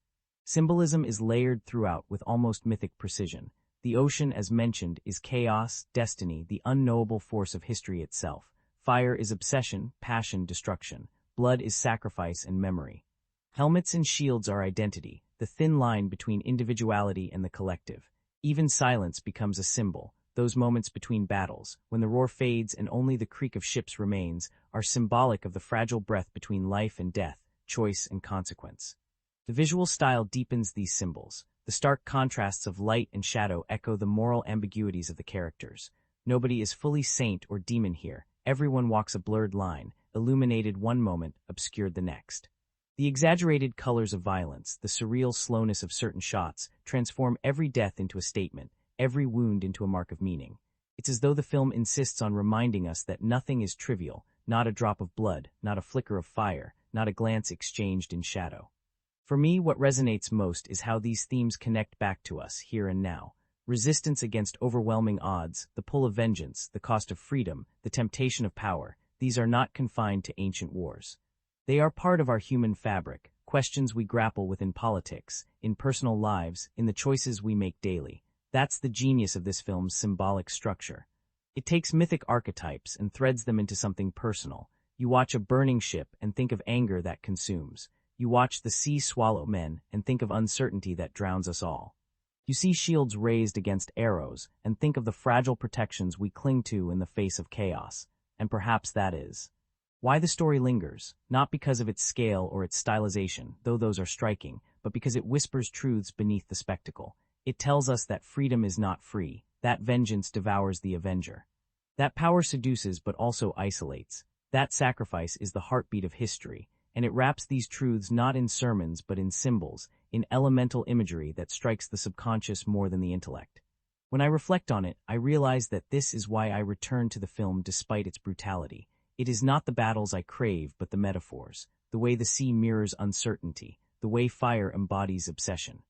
Symbolism is layered throughout with almost mythic precision. The ocean, as mentioned, is chaos, destiny, the unknowable force of history itself. Fire is obsession, passion, destruction. blood is sacrifice and memory. Helmets and shields are identity, the thin line between individuality and the collective. Even silence becomes a symbol. Those moments between battles, when the roar fades and only the creak of ships remains, are symbolic of the fragile breath between life and death, choice and consequence. The visual style deepens these symbols. The stark contrasts of light and shadow echo the moral ambiguities of the characters. Nobody is fully saint or demon here. Everyone walks a blurred line, illuminated one moment, obscured the next. The exaggerated colors of violence, the surreal slowness of certain shots, transform every death into a statement, every wound into a mark of meaning. It's as though the film insists on reminding us that nothing is trivial, not a drop of blood, not a flicker of fire, not a glance exchanged in shadow. For me, what resonates most is how these themes connect back to us, here and now. Resistance against overwhelming odds, the pull of vengeance, the cost of freedom, the temptation of power, these are not confined to ancient wars. They are part of our human fabric, questions we grapple with in politics, in personal lives, in the choices we make daily. That's the genius of this film's symbolic structure. It takes mythic archetypes and threads them into something personal. You watch a burning ship and think of anger that consumes. You watch the sea swallow men and think of uncertainty that drowns us all. You see shields raised against arrows and think of the fragile protections we cling to in the face of chaos. And perhaps that is why the story lingers, not because of its scale or its stylization, though those are striking, but because it whispers truths beneath the spectacle. It tells us that freedom is not free, that vengeance devours the avenger. That power seduces but also isolates. That sacrifice is the heartbeat of history, and it wraps these truths not in sermons but in symbols, in elemental imagery that strikes the subconscious more than the intellect. When I reflect on it, I realize that this is why I return to the film despite its brutality. It is not the battles I crave but the metaphors, the way the sea mirrors uncertainty, the way fire embodies obsession.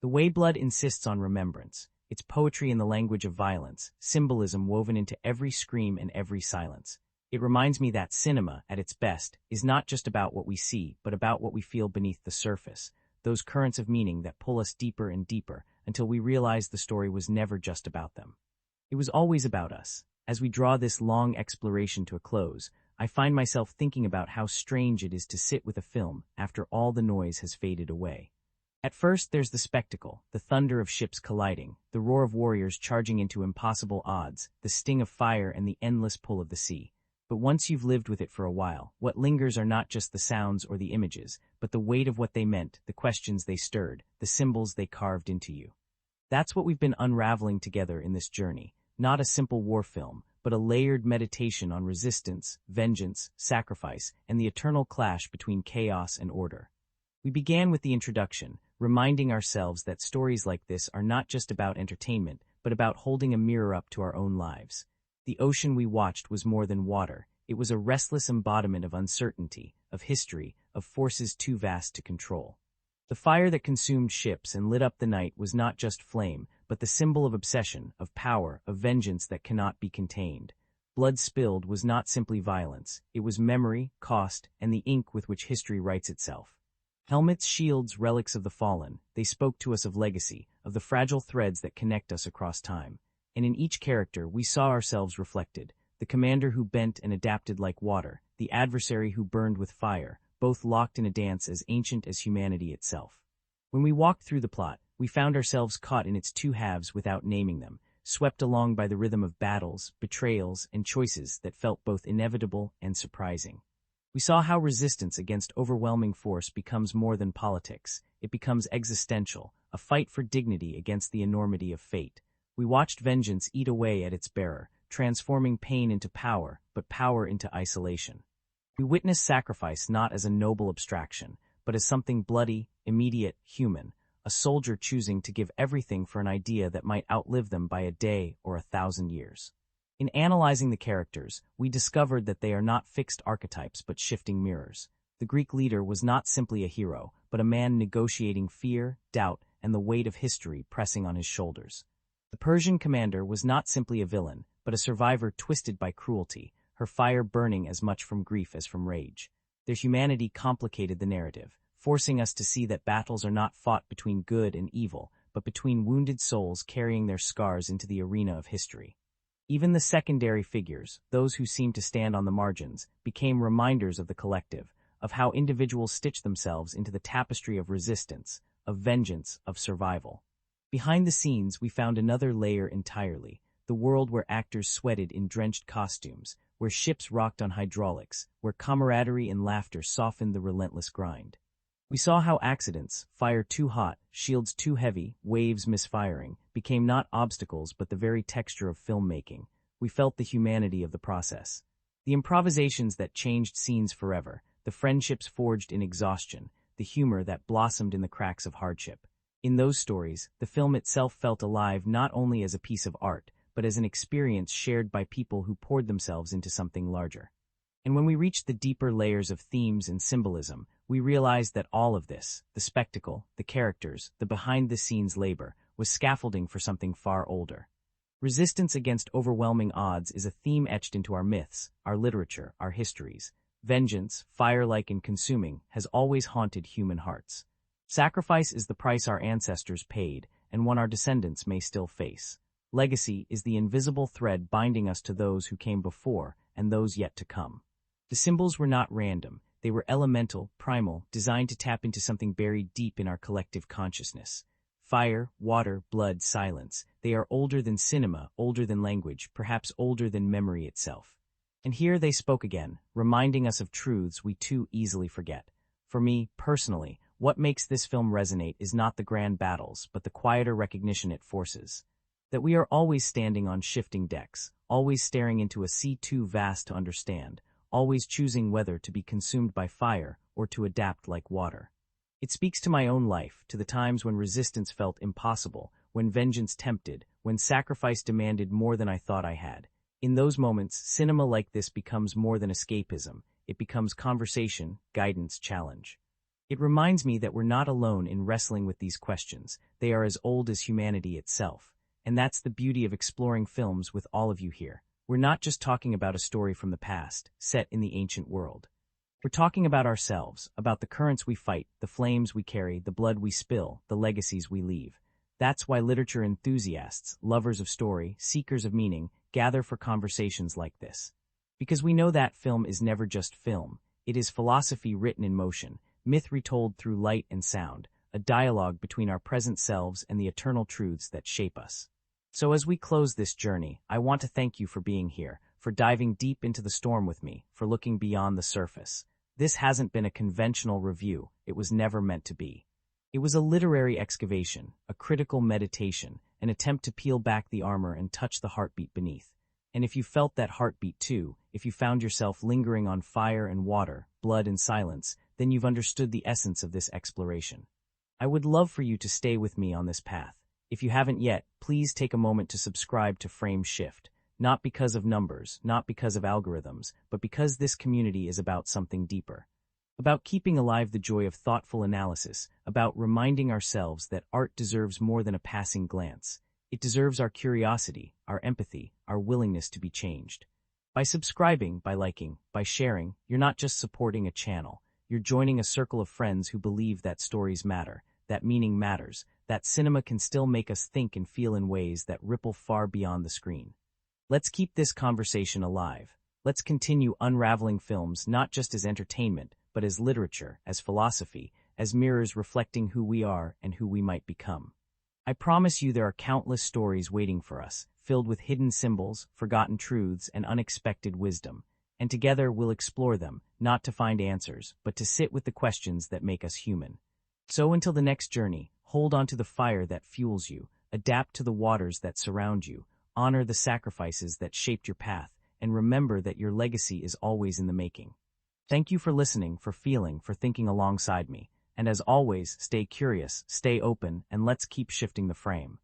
The way blood insists on remembrance, its poetry in the language of violence, symbolism woven into every scream and every silence. It reminds me that cinema, at its best, is not just about what we see, but about what we feel beneath the surface, those currents of meaning that pull us deeper and deeper until we realize the story was never just about them. It was always about us. As we draw this long exploration to a close, I find myself thinking about how strange it is to sit with a film after all the noise has faded away. At first, there's the spectacle, the thunder of ships colliding, the roar of warriors charging into impossible odds, the sting of fire and the endless pull of the sea. But once you've lived with it for a while, what lingers are not just the sounds or the images, but the weight of what they meant, the questions they stirred, the symbols they carved into you. That's what we've been unraveling together in this journey, not a simple war film, but a layered meditation on resistance, vengeance, sacrifice, and the eternal clash between chaos and order. We began with the introduction, reminding ourselves that stories like this are not just about entertainment, but about holding a mirror up to our own lives. The ocean we watched was more than water. It was a restless embodiment of uncertainty, of history, of forces too vast to control. The fire that consumed ships and lit up the night was not just flame, but the symbol of obsession, of power, of vengeance that cannot be contained. Blood spilled was not simply violence. It was memory, cost, and the ink with which history writes itself. Helmets, shields, relics of the fallen, they spoke to us of legacy, of the fragile threads that connect us across time. And in each character we saw ourselves reflected, the commander who bent and adapted like water, the adversary who burned with fire, both locked in a dance as ancient as humanity itself. When we walked through the plot, we found ourselves caught in its two halves without naming them, swept along by the rhythm of battles, betrayals, and choices that felt both inevitable and surprising. We saw how resistance against overwhelming force becomes more than politics. It becomes existential, a fight for dignity against the enormity of fate. We watched vengeance eat away at its bearer, transforming pain into power, but power into isolation. We witnessed sacrifice not as a noble abstraction, but as something bloody, immediate, human, a soldier choosing to give everything for an idea that might outlive them by a day or 1,000 years. In analyzing the characters, we discovered that they are not fixed archetypes but shifting mirrors. The Greek leader was not simply a hero, but a man negotiating fear, doubt, and the weight of history pressing on his shoulders. The Persian commander was not simply a villain, but a survivor twisted by cruelty, her fire burning as much from grief as from rage. Their humanity complicated the narrative, forcing us to see that battles are not fought between good and evil, but between wounded souls carrying their scars into the arena of history. Even the secondary figures, those who seemed to stand on the margins, became reminders of the collective, of how individuals stitch themselves into the tapestry of resistance, of vengeance, of survival. Behind the scenes, we found another layer entirely, the world where actors sweated in drenched costumes, where ships rocked on hydraulics, where camaraderie and laughter softened the relentless grind. We saw how accidents, fire too hot, shields too heavy, waves misfiring, became not obstacles but the very texture of filmmaking. We felt the humanity of the process. The improvisations that changed scenes forever, the friendships forged in exhaustion, the humor that blossomed in the cracks of hardship. In those stories, the film itself felt alive not only as a piece of art, but as an experience shared by people who poured themselves into something larger. And when we reached the deeper layers of themes and symbolism, we realized that all of this, the spectacle, the characters, the behind-the-scenes labor, was scaffolding for something far older. Resistance against overwhelming odds is a theme etched into our myths, our literature, our histories. Vengeance, fire-like and consuming, has always haunted human hearts. Sacrifice is the price our ancestors paid, and one our descendants may still face. Legacy is the invisible thread binding us to those who came before and those yet to come. The symbols were not random. They were elemental, primal, designed to tap into something buried deep in our collective consciousness. Fire, water, blood, silence. They are older than cinema, older than language, perhaps older than memory itself. And here they spoke again, reminding us of truths we too easily forget. For me, personally, what makes this film resonate is not the grand battles, but the quieter recognition it forces. That we are always standing on shifting decks, always staring into a sea too vast to understand, always choosing whether to be consumed by fire or to adapt like water. It speaks to my own life, to the times when resistance felt impossible, when vengeance tempted, when sacrifice demanded more than I thought I had. In those moments, cinema like this becomes more than escapism. It becomes conversation, guidance, challenge. It reminds me that we're not alone in wrestling with these questions. They are as old as humanity itself. And that's the beauty of exploring films with all of you here. We're not just talking about a story from the past, set in the ancient world. We're talking about ourselves, about the currents we fight, the flames we carry, the blood we spill, the legacies we leave. That's why literature enthusiasts, lovers of story, seekers of meaning, gather for conversations like this. Because we know that film is never just film. It is philosophy written in motion, myth retold through light and sound, a dialogue between our present selves and the eternal truths that shape us. So as we close this journey, I want to thank you for being here, for diving deep into the storm with me, for looking beyond the surface. This hasn't been a conventional review. It was never meant to be. It was a literary excavation, a critical meditation, an attempt to peel back the armor and touch the heartbeat beneath. And if you felt that heartbeat too, if you found yourself lingering on fire and water, blood and silence, then you've understood the essence of this exploration. I would love for you to stay with me on this path. If you haven't yet, please take a moment to subscribe to Frame Shift. Not because of numbers, not because of algorithms, but because this community is about something deeper. About keeping alive the joy of thoughtful analysis, about reminding ourselves that art deserves more than a passing glance. It deserves our curiosity, our empathy, our willingness to be changed. By subscribing, by liking, by sharing, you're not just supporting a channel. You're joining a circle of friends who believe that stories matter, that meaning matters, that cinema can still make us think and feel in ways that ripple far beyond the screen. Let's keep this conversation alive. Let's continue unraveling films not just as entertainment, but as literature, as philosophy, as mirrors reflecting who we are and who we might become. I promise you there are countless stories waiting for us, filled with hidden symbols, forgotten truths, and unexpected wisdom. And together we'll explore them, not to find answers, but to sit with the questions that make us human. So until the next journey, hold on to the fire that fuels you, adapt to the waters that surround you, honor the sacrifices that shaped your path, and remember that your legacy is always in the making. Thank you for listening, for feeling, for thinking alongside me. And as always, stay curious, stay open, and let's keep shifting the frame.